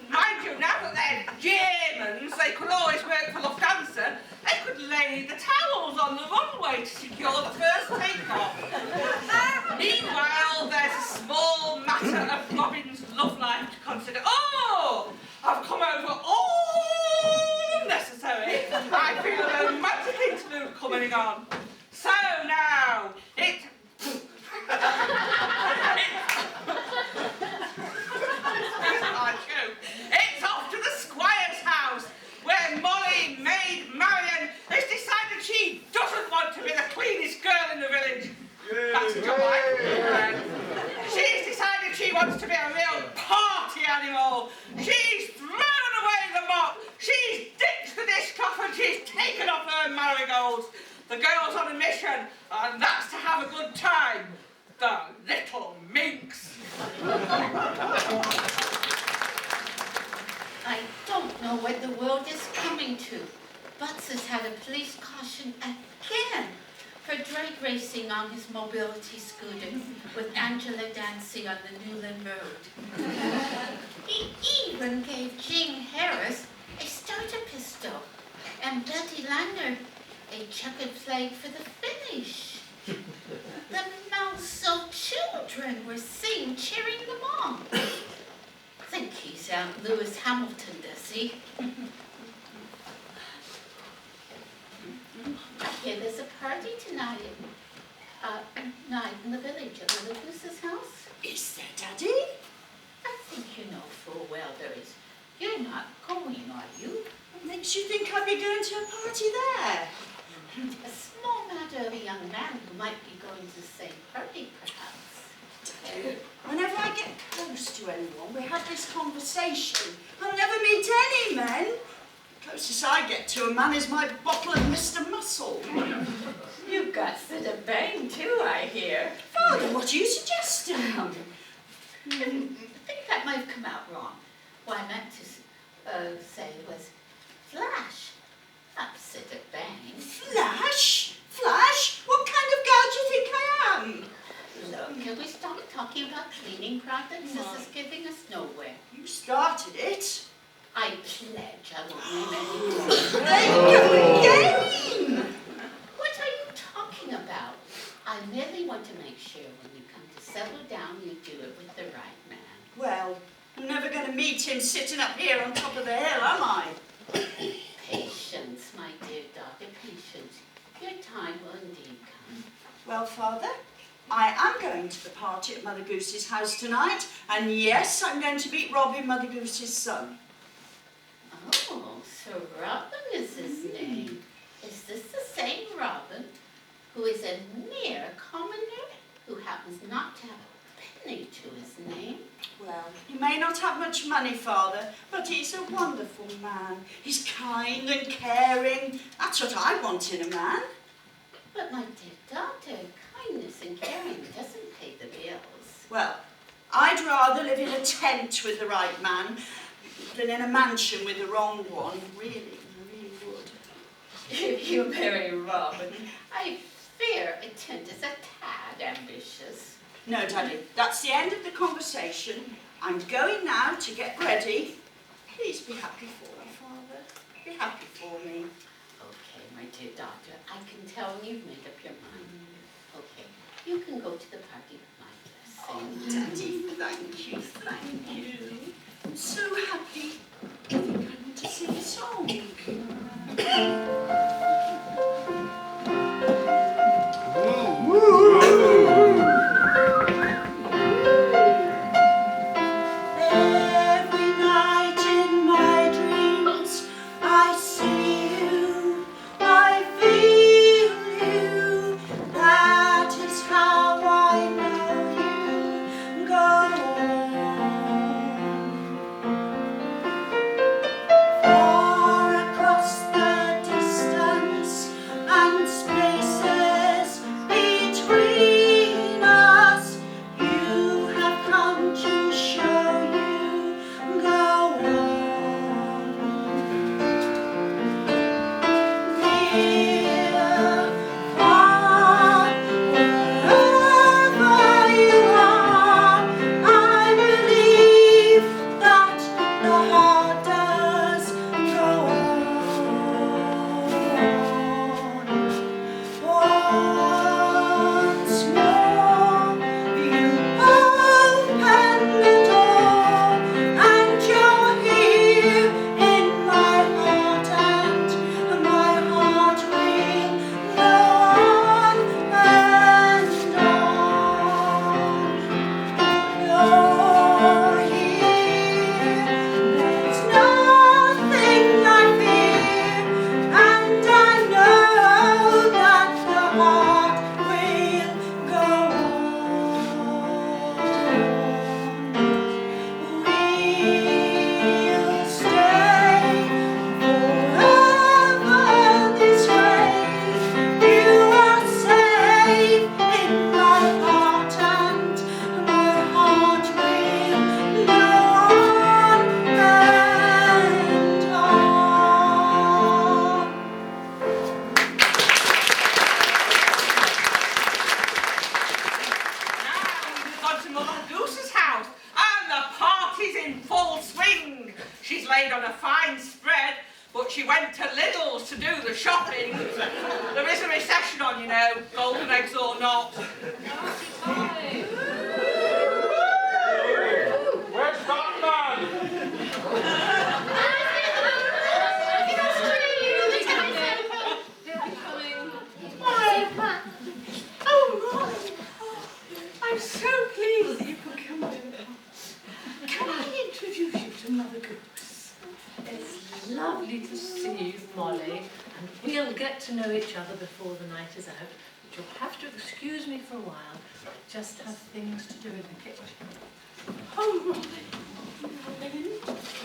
Mind you, now that they're Germans, they could always work for Lufthansa. They could lay the towels on the runway to secure the first takeoff. Meanwhile, there's a small matter of Robin's love life to consider. Oh! I've come over all unnecessary. I feel a romantic interlude coming on. So now, it's off to the Squire's house, where Molly, maid Marion, has decided she doesn't want to be the cleanest girl in the village. That's a job like. She's decided she wants to be a real party animal. She's thrown away the mop. She's ditched the dishcloth and she's taken off her marigolds. The girl's on a mission, and that's to have a good time. The little minx. I don't know where the world is coming to. Butts has had a police caution again. for drag racing on his mobility scooter with Angela dancing on the Newland Road. He even gave Jing Harris a starter pistol and Betty Lander a checkered flag for the finish. The mouths of children were seen cheering them on. Think he's Lewis Hamilton, does he? I hear there's a party tonight in the village at Mothergoose's house. Is there, Daddy? I think you know full well there is. You're not going, are you? What makes you think I'd be going to a party there? A small matter of a young man who might be going to the same party, perhaps. Daddy, whenever I get close to anyone, we have this conversation. I'll never meet any men. The closest I get to a man is my bottle of Mr. Muscle. You've got such a bang too, I hear. Father, what are you suggesting? I think that might have come out wrong. What I meant to say was Flash, not sit a bang. Flash? Flash? What kind of girl do you think I am? Look, can we stop talking about cleaning products? This is getting us nowhere. You started it. I pledge I won't name any. There you go again! What are you talking about? I merely want to make sure when you come to settle down, you do it with the right man. Well, I'm never going to meet him sitting up here on top of the hill, am I? Patience, my dear daughter, patience. Your time will indeed come. Well, Father, I am going to the party at Mother Goose's house tonight, and yes, I'm going to meet Robin, Mother Goose's son. Oh, so Robin is his name. Is this the same Robin who is a mere commoner who happens not to have a penny to his name? Well, he may not have much money, Father, but he's a wonderful man. He's kind and caring. That's what I want in a man. But my dear daughter, kindness and caring doesn't pay the bills. Well, I'd rather live in a tent with the right man than in a mansion with the wrong one. Really, I really would. If you marry Robin, I fear a tent is a tad ambitious. No, Daddy, that's the end of the conversation. I'm going now to get ready. Please be happy for me, Father. Be happy for me. Okay, my dear daughter, I can tell you've made up your mind. Okay, you can go to the party with my blessing. Oh, Daddy, thank you, thank you. I'm so happy. I think I want to sing a song. Every night in my dreams I see you, I feel you. That is how I know you. Go on. in full swing. She's laid on a fine spread, but she went to Lidl's to do the shopping. There is a recession on, you know, golden eggs or not. Where's Batman? I'm so pleased that you could come in. Can I introduce you to Mothergoose? It's lovely to see you, Molly, and we'll get to know each other before the night is out. But you'll have to excuse me for a while. I just have things to do in the kitchen. Oh, Robin,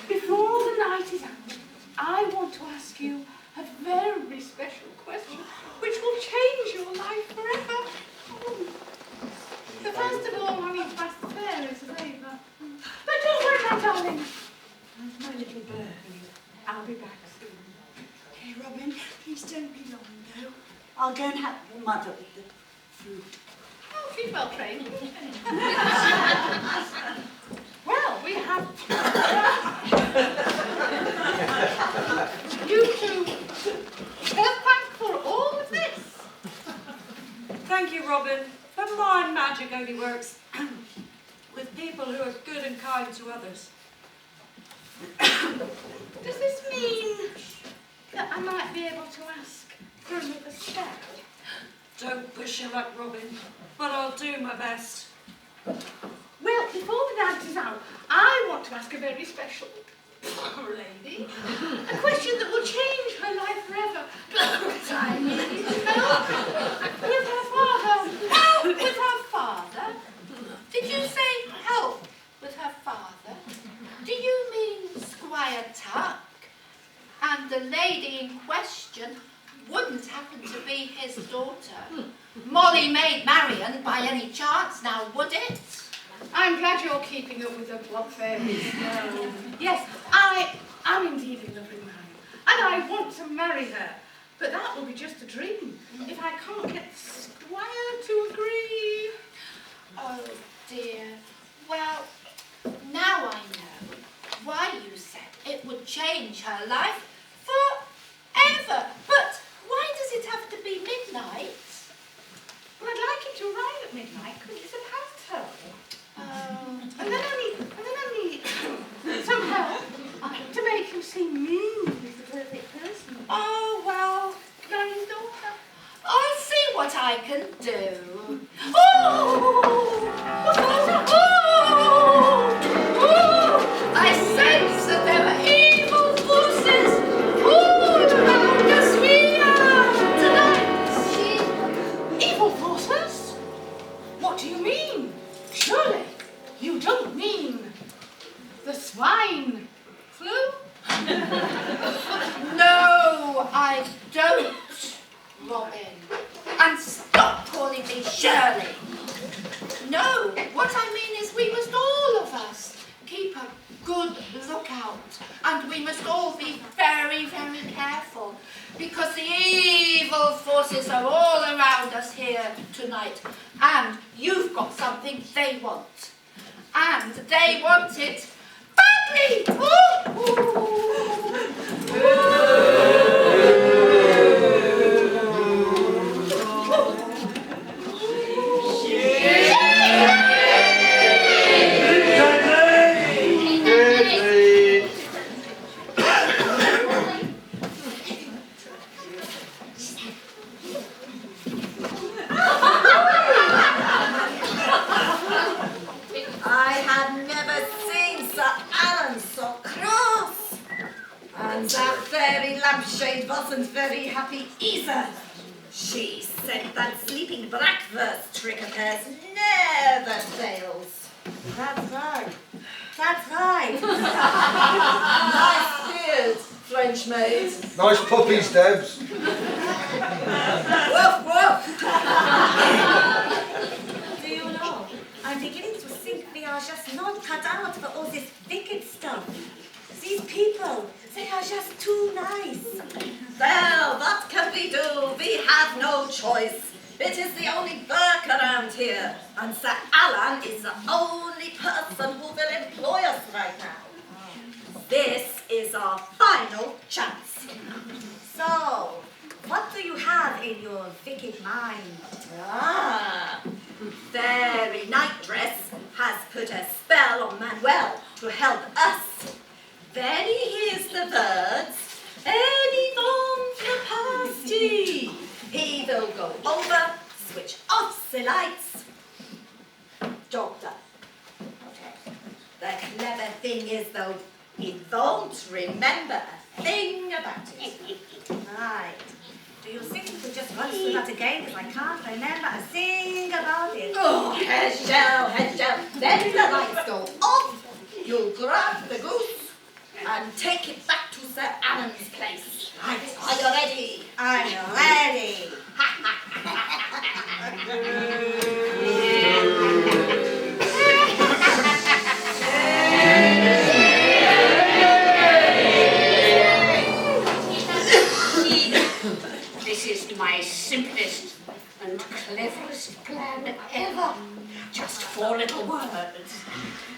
before the night is out, I want to ask you a very special question which will change your life forever. So first of all, I need to ask the fairies a favour. But don't worry, my darling. Where's my little bird? I'll be back soon. Okay, Robin, please don't be long, though. I'll go and help your mother with the food. Oh, she's well trained. Well, we have you two. Thank for all of this. Thank you, Robin, but my magic only works with people who are good and kind to others. Does this mean that I might be able to ask for another step? Don't push your luck, Robin, but I'll do my best. Well, before the night is out, I want to ask a very special lady a question that will change her life forever. I need help with her father. Help with her father? Did you say help with her father? Do you mean Squire Tuck? And the lady in question wouldn't happen to be his daughter, Molly Maid Marian, by any chance, now would it? I'm glad you're keeping up with the plot fairies. Yes, I am indeed in love with Marian, and I want to marry her. But that will be just a dream if I can't get the Squire to agree. Oh dear. Well, now I know why you said it would change her life forever. But why does it have to be midnight? Well, I'd like it to arrive at midnight because it's a past her. Oh. And then I need some help to make him see me as the perfect person. Oh, well, Granddaughter. I'll see what I can do. Oh! I sense that there are evil forces all around us here tonight. Evil forces? What do you mean? Surely you don't mean the swine flu? No, I don't, Robin. And stop calling me Shirley. No, what I mean is we must all of us keep a good lookout. And we must all be very, very careful. Because the evil forces are all around us here tonight. And you've got something they want. And they want it badly. Ooh, I had never seen Sir Alan so cross. And that fairy lampshade wasn't very happy either. She said that sleeping breakfast trick of hers never fails. That's right. That's right. Nice beard, French maid. Nice puppies, Debs. Woof, woof. Do you know, I'm beginning to think we are just not cut out for all this wicked stuff. These people, they are just too nice. Well, what can we do? We have no choice. It is the only work around here, and Sir Alan is the only person who will employ us right now. This is our final chance. So, what do you have in your wicked mind? Fairy Nightdress has put a spell on Manuel to help us. Then he hears the words, anyone for pasty. He will go over, switch off the lights. Doctor. Okay. The clever thing is, though, he won't remember a thing about it. Right. Do you think you could just run through that again? Because I can't remember a thing about it. Oh, Hedgel. Then the lights go off. You grab the goose and take it back to Sir Alan's place. Right. Are you ready? I'm ready. This is my simplest and cleverest plan ever. Just 4 little words.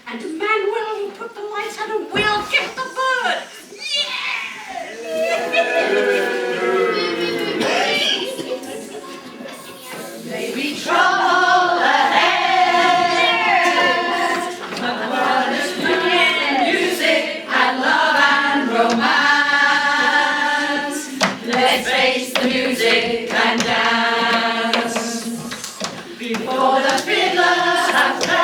And Manuel will put the lights on and we'll get the bird. Maybe trouble ahead. The world is bringing music and love and romance. Let's face the music and dance. Before the fiddlers have played,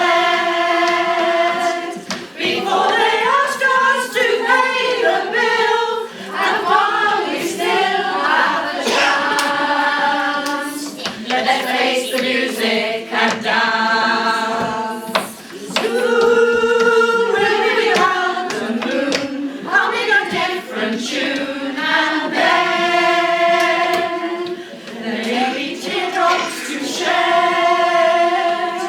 before they ask us to pay the bill, and while we still have a chance, let's face the music and dance. Soon we'll be round the moon, humming a different tune, and then there may be teardrops to shed,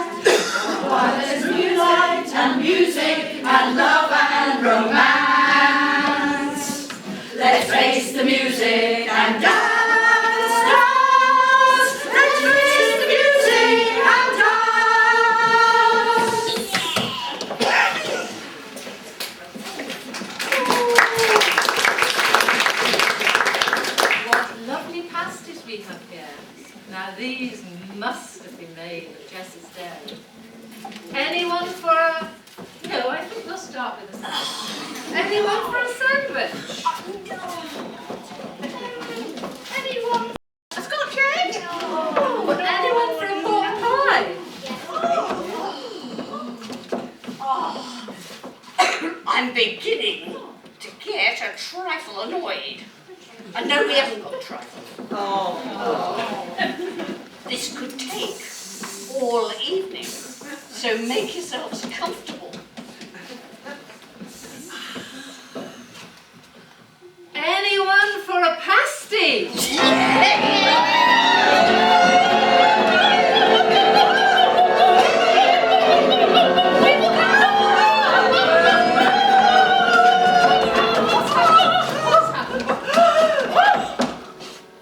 while there's moonlight and music and love and romance. Let's face the music and dance. Let's face the music and dance. What lovely pasties we have here. Now these must have been made at Jess's dairy. Anyone for a... No, I think we'll start with a sandwich. Anyone for a sandwich? Anyone? A Scotch egg? Oh, anyone for a pork pie? I'm beginning to get a trifle annoyed. And no, we haven't got a trifle. This could take all evening, so make yourselves comfortable. Anyone for a pasty?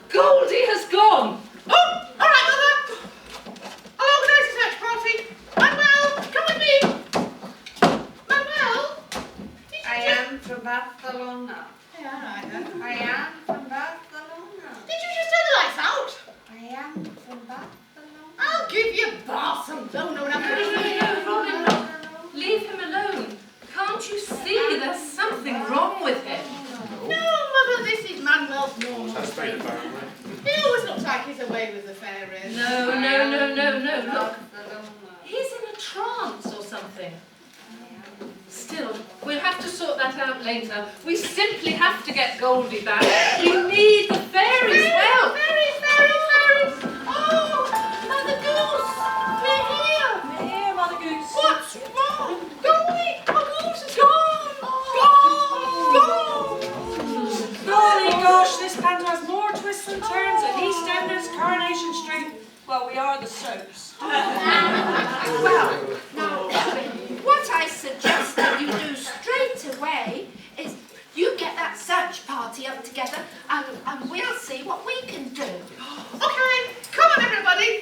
Goldie has gone. Oh, all right, Mother. I'll organise a search party. Manuel, come with me. Manuel? I am from Barcelona. Yeah, all right then. I am from Barcelona. Did you just turn the lights out? I am from Barcelona. I'll give you Barcelona when I'm Leave him alone. Can't you see there's something wrong with him? No, Mother, this is Manuel's normal state. He always looks like he's away with the fairies. No. Look, he's in a trance or something. Still, we'll have to sort that out later. We simply have to get Goldie back. We need the fairies' help. Fairies! Oh, Mothergoose! We're here! We're here, Mothergoose. What's wrong? Goldie! My goose is gone! Golly gosh, this panto has more twists and turns than EastEnders, Coronation Street. Well, we are the soaps. Well, now, what I suggest that you do straight away is you get that search party up together and we'll see what we can do. Okay, come on everybody,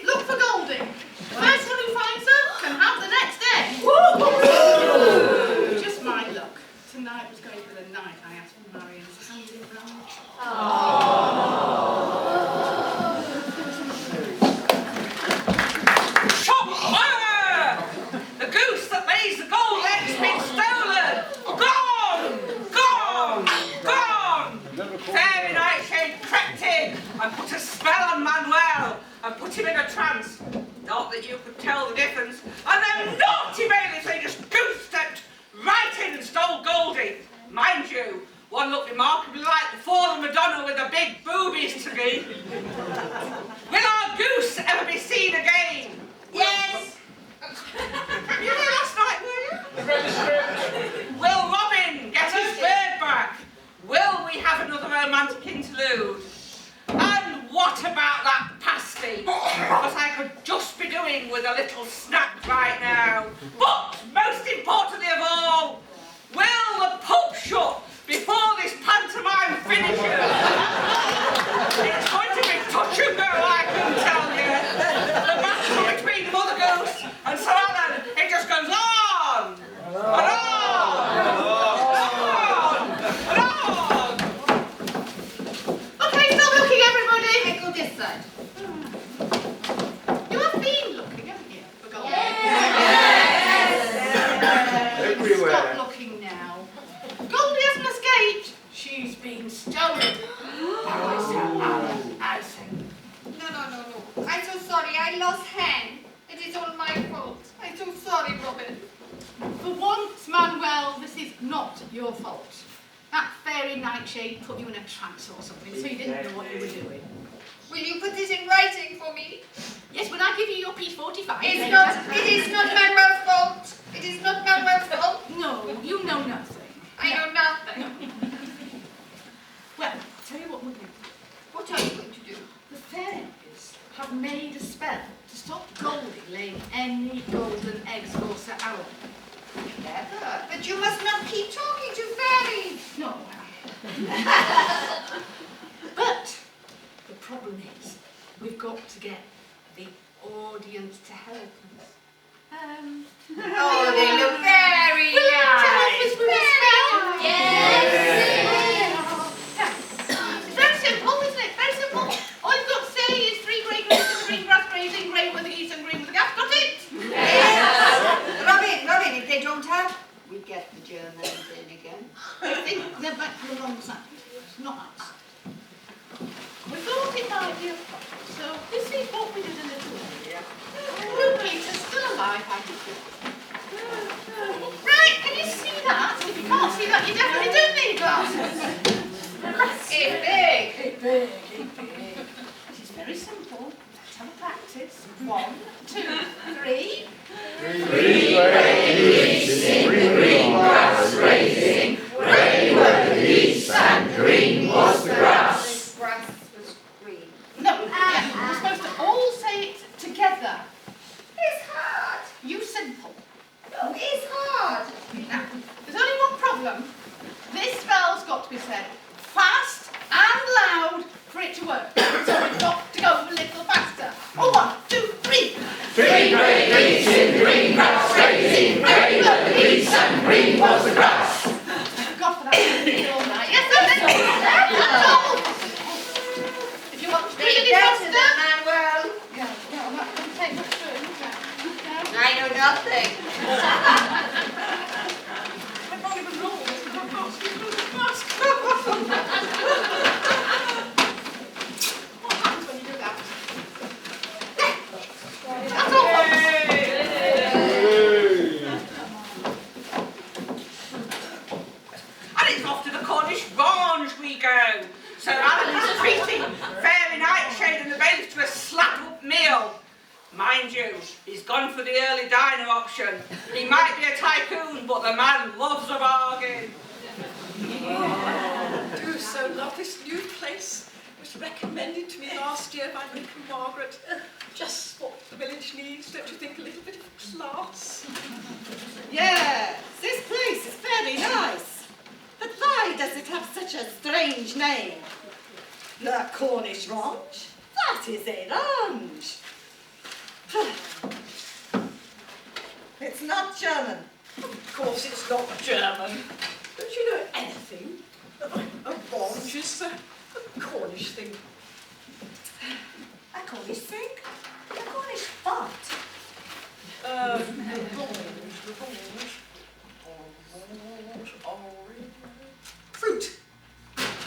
when I was going for the night, I asked for Marian's hand in marriage. Shot fire! The goose that lays the gold egg's been stolen! Gone! Gone! Gone! Fairy Nightshade crept in and put a spell on Manuel and put him in a trance. Not that you could tell the difference. And them naughty bailiffs, they just goose-stepped right in and stole Goldie. Mind you, one looked remarkably like the fallen Madonna with the big boobies to me. Will our goose ever be seen again? Yes. You were last night, were you? Will Robin get his bird back? Will we have another romantic interlude? And what about that pasty? Because I could just be doing with a little snack right now. But most importantly of all, will the pub shut before this pantomime finishes? It's going to be touch and go, I can tell you. The battle between Mothergoose and Sir Alan, it just goes on and on and on and on. Okay, stop looking, everybody. Okay, go this side. You have been looking, haven't you? For gold. Everywhere. Stop looking now. Goldie hasn't escaped. She's been stolen. By Sir Alan Icing. No. I'm so sorry. I lost hand. It is all my fault. I'm so sorry, Robin. For once, Manuel, this is not your fault. That fairy Nightshade put you in a trance or something, so you didn't know what you were doing. Will you put this in writing for me? Yes, when I give you your P45. It is not Manuel's fault. It is not Manuel's fault. No, you know nothing. I know nothing. No. Well, I'll tell you what we'll do. What are you going to do? The fairies have made a spell to stop Goldie laying any golden eggs for Sir Alan. Clever. But you must not keep talking to fairies. No. But the problem is, we've got to get the audience to help us. Oh, they look very Will you tell us nice. this with a spell? Yes. It's very simple, isn't it? Very simple. All you've got to say is 3 grey gooses in the green grass grazing, grey with the geese and green with the gaff. Got it? Robin, if they don't have, we get the Germans in again. I think they're back to the wrong side. It's not us. We thought it might be a problem, so this is what we did a little earlier. Blue Peter's still alive, I think. Right, can you see that? If you can't see that, you definitely do need glasses. It's big. It is very simple. Let's have a practice. 1, 2, 3. Grey were the leaves and green was the grass. The grass was green. No, you're supposed to all say it together. It's hard. You simple. No, it's hard. Now, there's only one problem. This spell's got to be said fast and loud for it to work. So we've got to go a little faster. 1, 2, 3. 3 grey leaves in green grass grazing. Grey were the leaves and green was the grass. God for that. All night. Yes, that's all. If you want to be any faster. Manuel. Yeah, well, that doesn't take much doing. I know nothing. I can't even roll this. I can't see through the mask. What happens when you do that? That's all, folks. And it's off to the Cornish Range we go. So Alan is treating Fairy Nightshade and the bailiff to a slap-up meal. Mind you, he's gone for the early diner option. He might be a tycoon, but the man loves a bargain. I do so love this new place. It was recommended to me last year by Rick and Margaret. Just what the village needs, don't you think? A little bit of class. Yes, this place is very nice. But why does it have such a strange name? The Cornish Range? That is a range. It's not German. Of course it's not German. Don't you It's a Cornish thing. A Cornish thing? A Cornish what? Fruit.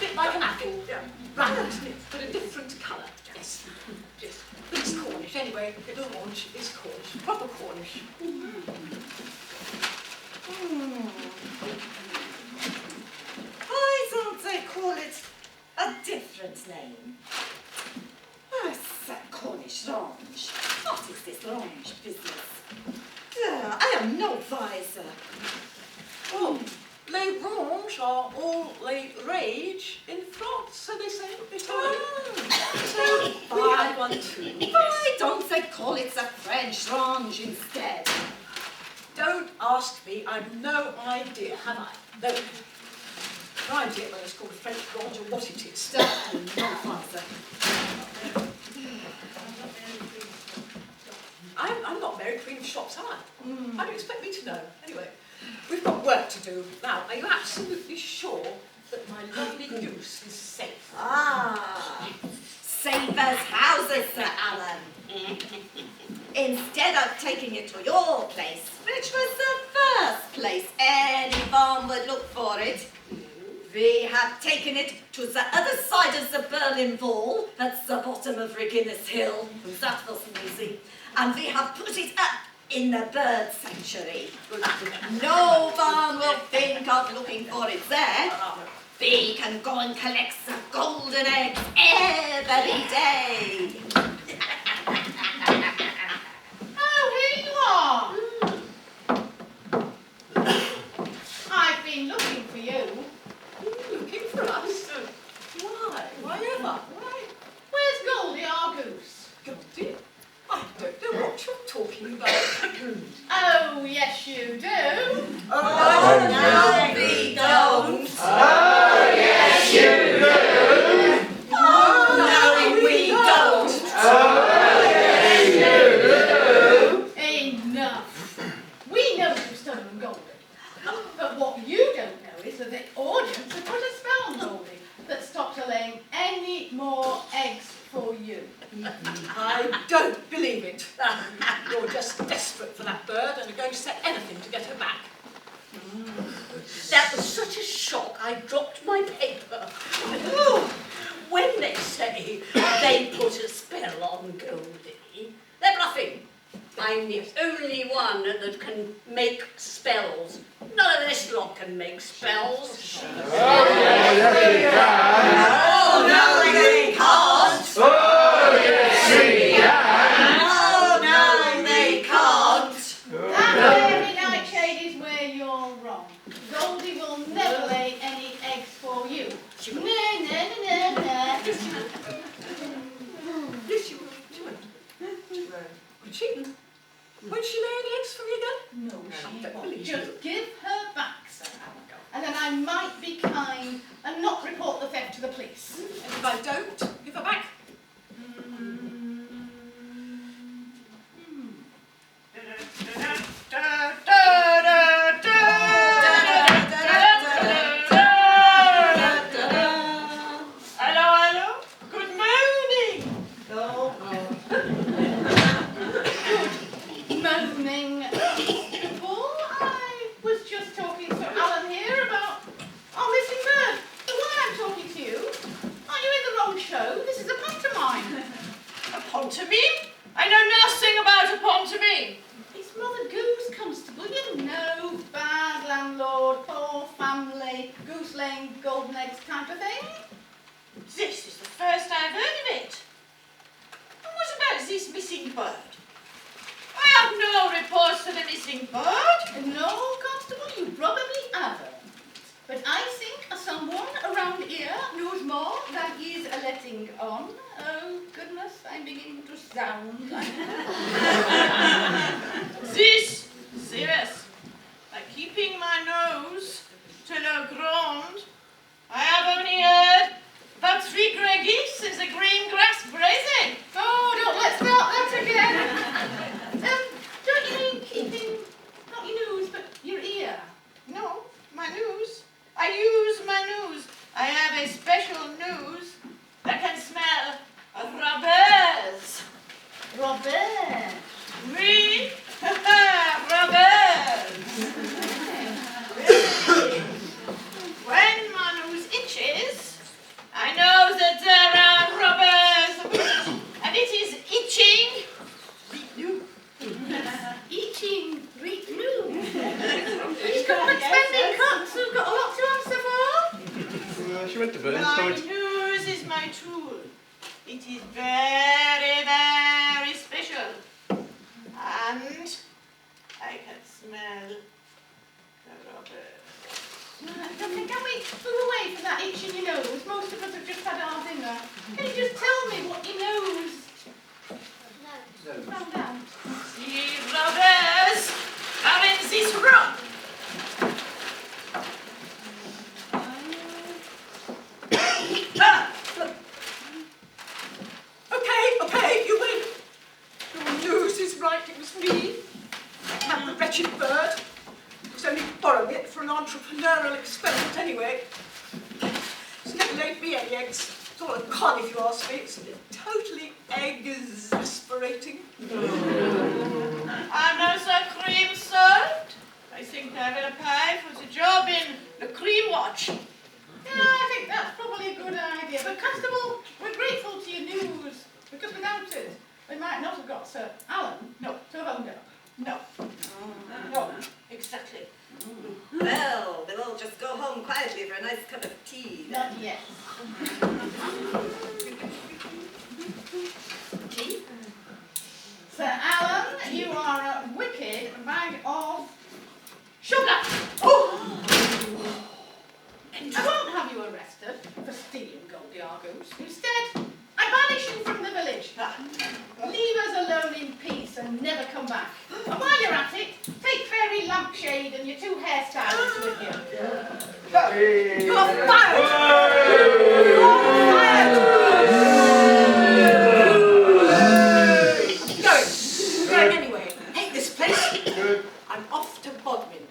Bit like an apple. Yeah. Round, but a different colour. Yes. Yes. It's Cornish anyway. The orange is Cornish. Proper Cornish. Why don't they call it a different name? It's a Cornish lounge. What is this lounge business? I am no wiser. Oh, les ronges are all les rage in France, so they say. They tell me. So we had one too. Why don't they call it the French lounge instead? Don't ask me. I've no idea, have I? No. No idea whether it's called a French ronge or what it is. Certainly no wiser. I'm not Mary Queen of Shops, am I? How do you expect me to know? Anyway, we've got work to do. Now, are you absolutely sure that my lovely goose is safe? Ah, safe as houses, Sir Alan. Instead of taking it to your place, which was the first place any farm would look for it, we have taken it to the other side of the Berlin Wall, at the bottom of Regillis Hill. That wasn't easy. And we have put it up in the bird sanctuary. No one will think of looking for it there. We can go and collect the golden eggs every day. Oh, here you are. I've been looking for you. Looking for us? Why? Why ever? Why? Where's Goldie, our goose? Goldie? I don't know what you're talking about. Oh, yes, you do. Oh, no, we don't. Oh, yes, you do. Oh, no, we don't. Oh, yes, you do. Enough. We know you've stolen Goldie. But what you don't know is that the audience have put a spell on Goldie that stops her laying any more eggs for you. I don't believe it. You're just desperate for that bird and are going to set anything to get her back. That was such a shock, I dropped my paper. Oh, when they say they put a spell on Goldie, they're bluffing. I'm the only one that can make spells. None of this lot can make spells. Oh, yes, you can. Oh, no, they can't. Oh, yes, we can. Oh, no, they can't. That very nightshade is where you're wrong. Goldie will never lay any eggs for you. No, no, no, no, no. Yes, you will. She won't. Would she? Won't she lay any eggs for me again? No, she don't won't. believe Just give her back, Sir Alan. And then I might be kind and not report the theft to the police. And if I don't, give her back. Hello, hello. Good morning. Moaning. People, I was just talking to Alan here about our missing bird. The one I'm talking to you. Are you in the wrong show? This is a pantomime. A pantomime? I know nothing about a pantomime. It's Mothergoose, Constable. You know, bad landlord, poor family, goose laying golden eggs type of thing. This is the first I've heard of it. And what about this missing bird? I have no reports of the missing bird. No, Constable, you probably haven't. But I think someone around here knows more than he's letting on. Oh, goodness, I'm beginning to sound like This, serious. By keeping my nose to the ground, I have only heard about 3 grey geese in the green grass grazing. Oh, don't let's start that again. Don't you mean keeping, not your nose, but your ear? No, my nose. I use my nose. I have a special She went to burn My tonight. nose is my tool. It is very, very special. And I can smell the rubber. Can we move away from that itch in your nose? Most of us have just had our dinner. Can you just tell me what your nose found out? The robbers are in this room. Okay, you win. Your nose is right, it was me. And the wretched bird. It was only borrowing it for an entrepreneurial experiment anyway. It's never laid me any eggs. It's all a con if you ask me. It's totally exasperating. And as a cream salt, I think I will apply for the job in the cream watch. Yeah, I think that's probably a good idea. But Constable, we're grateful to your news. Because without it, we might not have got Sir Alan to have owned up. No. No, exactly. Well, we'll all just go home quietly for a nice cup of tea. Not yet. Tea? Sir Alan, you are a wicked bag of sugar. I won't have you arrested for stealing Mothergoose. Instead, I banish you from the village. Leave us alone in peace and never come back. And while you're at it, take Fairy Lampshade and your 2 hairstylists with you. You're fired! Going anyway. Hate this place. I'm off to Bodmin.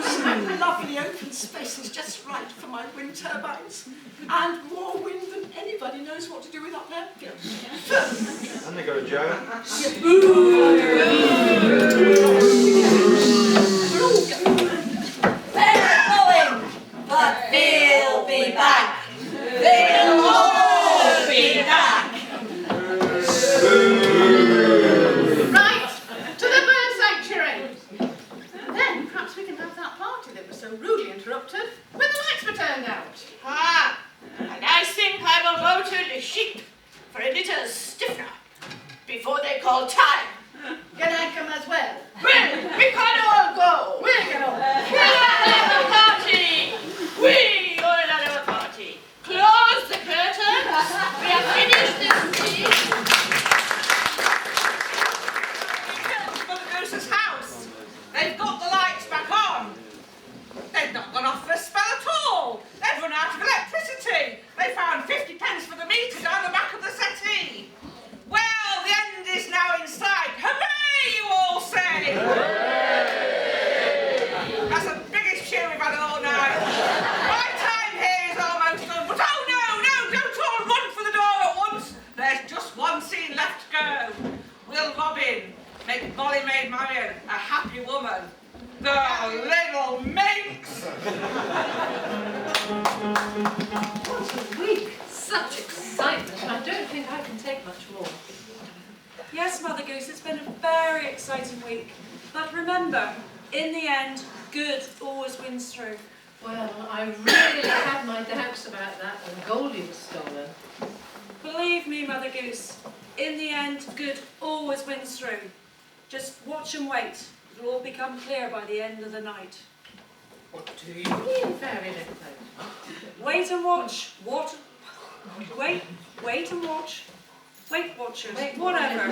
Some lovely open space is just right for my wind turbines. And more wind than anybody knows what to do with up there. And they go to jail. They're going, but they'll be back. They'll all be back. Right, to the bird sanctuary. Then perhaps we can have that party that was so rudely interrupted when the lights were turned out. Ah, and I think I will go to the sheep for a little stiffener before they call time. Can I come as well? Well, we can all go. We're going We'll have a party. We all have a party. Close the curtains. We have finished this tea. We killed Mothergoose's house. They've got the lights back on. They've not gone off for a spell at all. They've run out of electricity. They found 50 pence for the meter down the back of the settee. Well, the end is now in sight. Hooray, you all say! That's the biggest cheer we've had all night. My time here is almost done, but oh no, don't all run for the door at once. There's just one scene left to go. Will Robin make Molly Maid Marian a happy woman? The little minx! What a week! Such excitement. I don't think I can take much more. Yes, Mothergoose, it's been a very exciting week. But remember, in the end, good always wins through. Well, I really had my doubts about that when Goldie was stolen. Believe me, Mothergoose, in the end, good always wins through. Just watch and wait. It'll all become clear by the end of the night. What do you mean, Fairy Littlefoot? Wait and watch. Wait and watch. Weight Watchers. Whatever.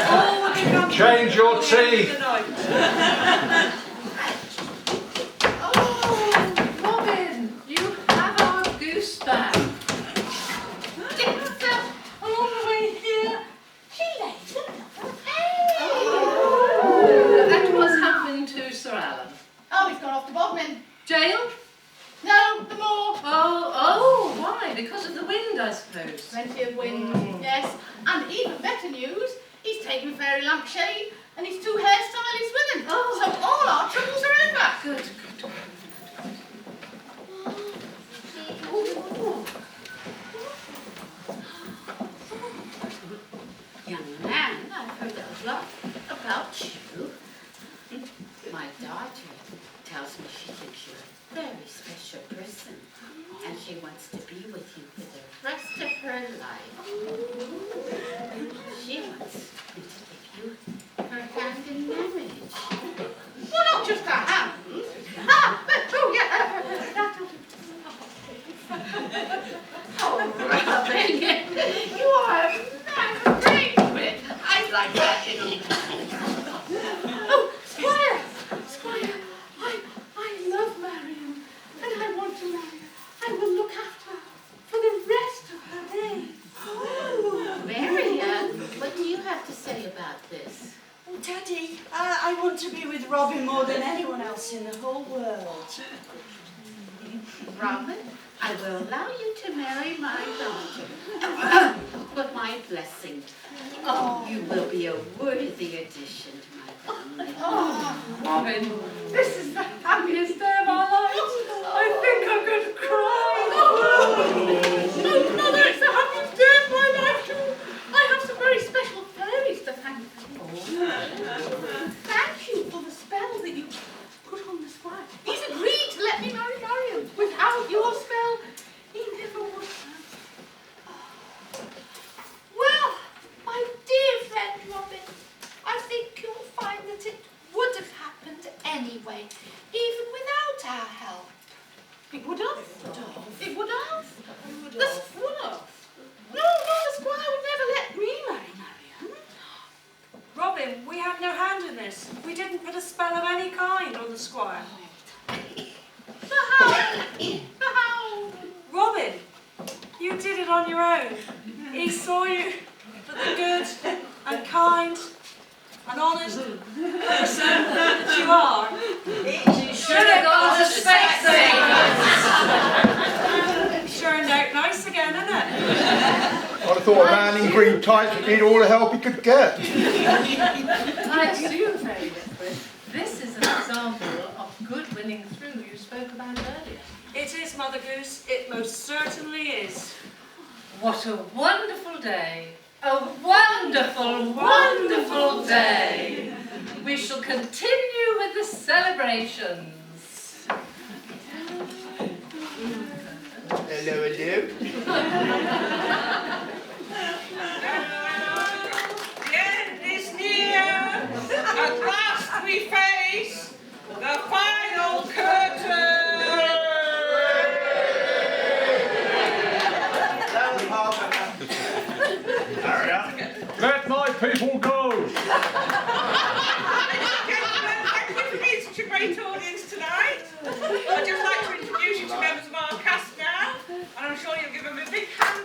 All will become Change your clear by the end teeth. of the night. Oh, Robin, you have our goose back. all the way here. She laid another egg. And what's happened to Sir Alan? Oh, he's gone off to Bodmin. Jail? No, the moor. Oh, why? Because of the wind, I suppose. Plenty of wind, yes. And even better news, he's taken Fairy Lampshade and his 2 hairstylists with him. Oh. So all our troubles are over. Good. Young man, I've heard a lot about you. My daughter tells me she thinks you're a very special person. Robin, I will allow you to marry my daughter. But my blessing, you will be a worthy addition to my family. Oh, Robin, this is the happiest day of our lives. I think I'm going to cry. Oh, Mother, it's the happiest day of my life too. I have some very special fairies to thank for. Thank you for the spell that you put on the squire. He's agreed to let me marry Marion. Without your spell, he never would have. Well, my dear friend Robin, I think you'll find that it would have happened anyway, even without our help. It would have. It would have. The squire. No, the squire would never let me marry Marion. Robin, we have no hand in this. We didn't put a spell of any kind on the squire. The hound. Robin, you did it on your own. He saw you for the good and kind and honest person that you are. You should have gone to Specsavers. Turned out nice again, isn't it? I'd have thought a man in green tights would need all the help he could get. I assume, Fairy Liquid, this is an example of good winning through you spoke about earlier. It is, Mothergoose. It most certainly is. What a wonderful day. A wonderful, wonderful day. We shall continue with the celebrations. Hello, hello. The end is near. At last we face the final curtain. Let my people go! Ladies and gentlemen, thank you for being such a great audience tonight. I'd just like to introduce you to members of our cast now, and I'm sure you'll give them a big hand.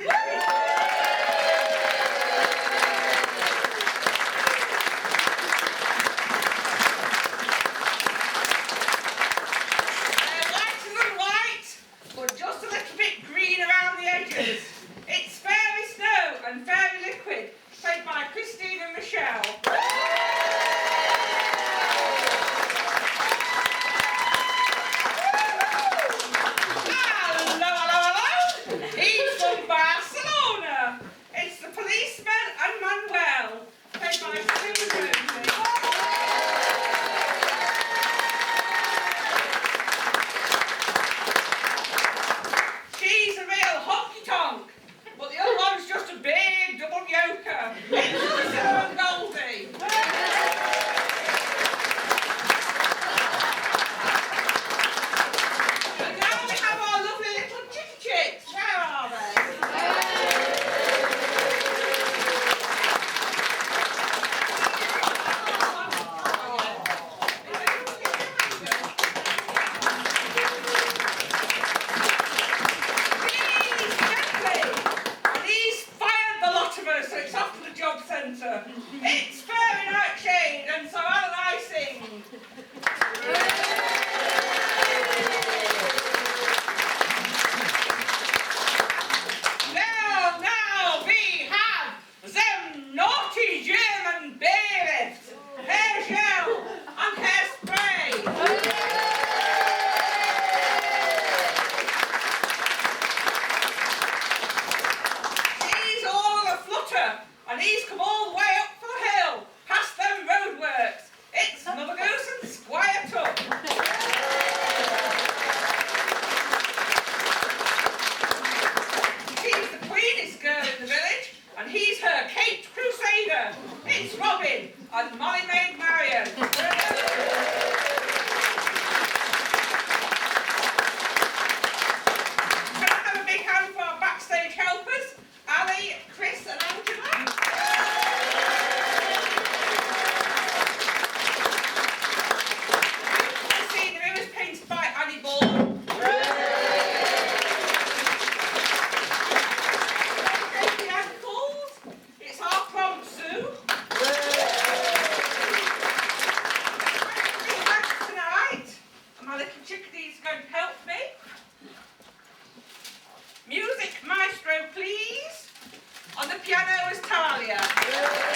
piano was Talia.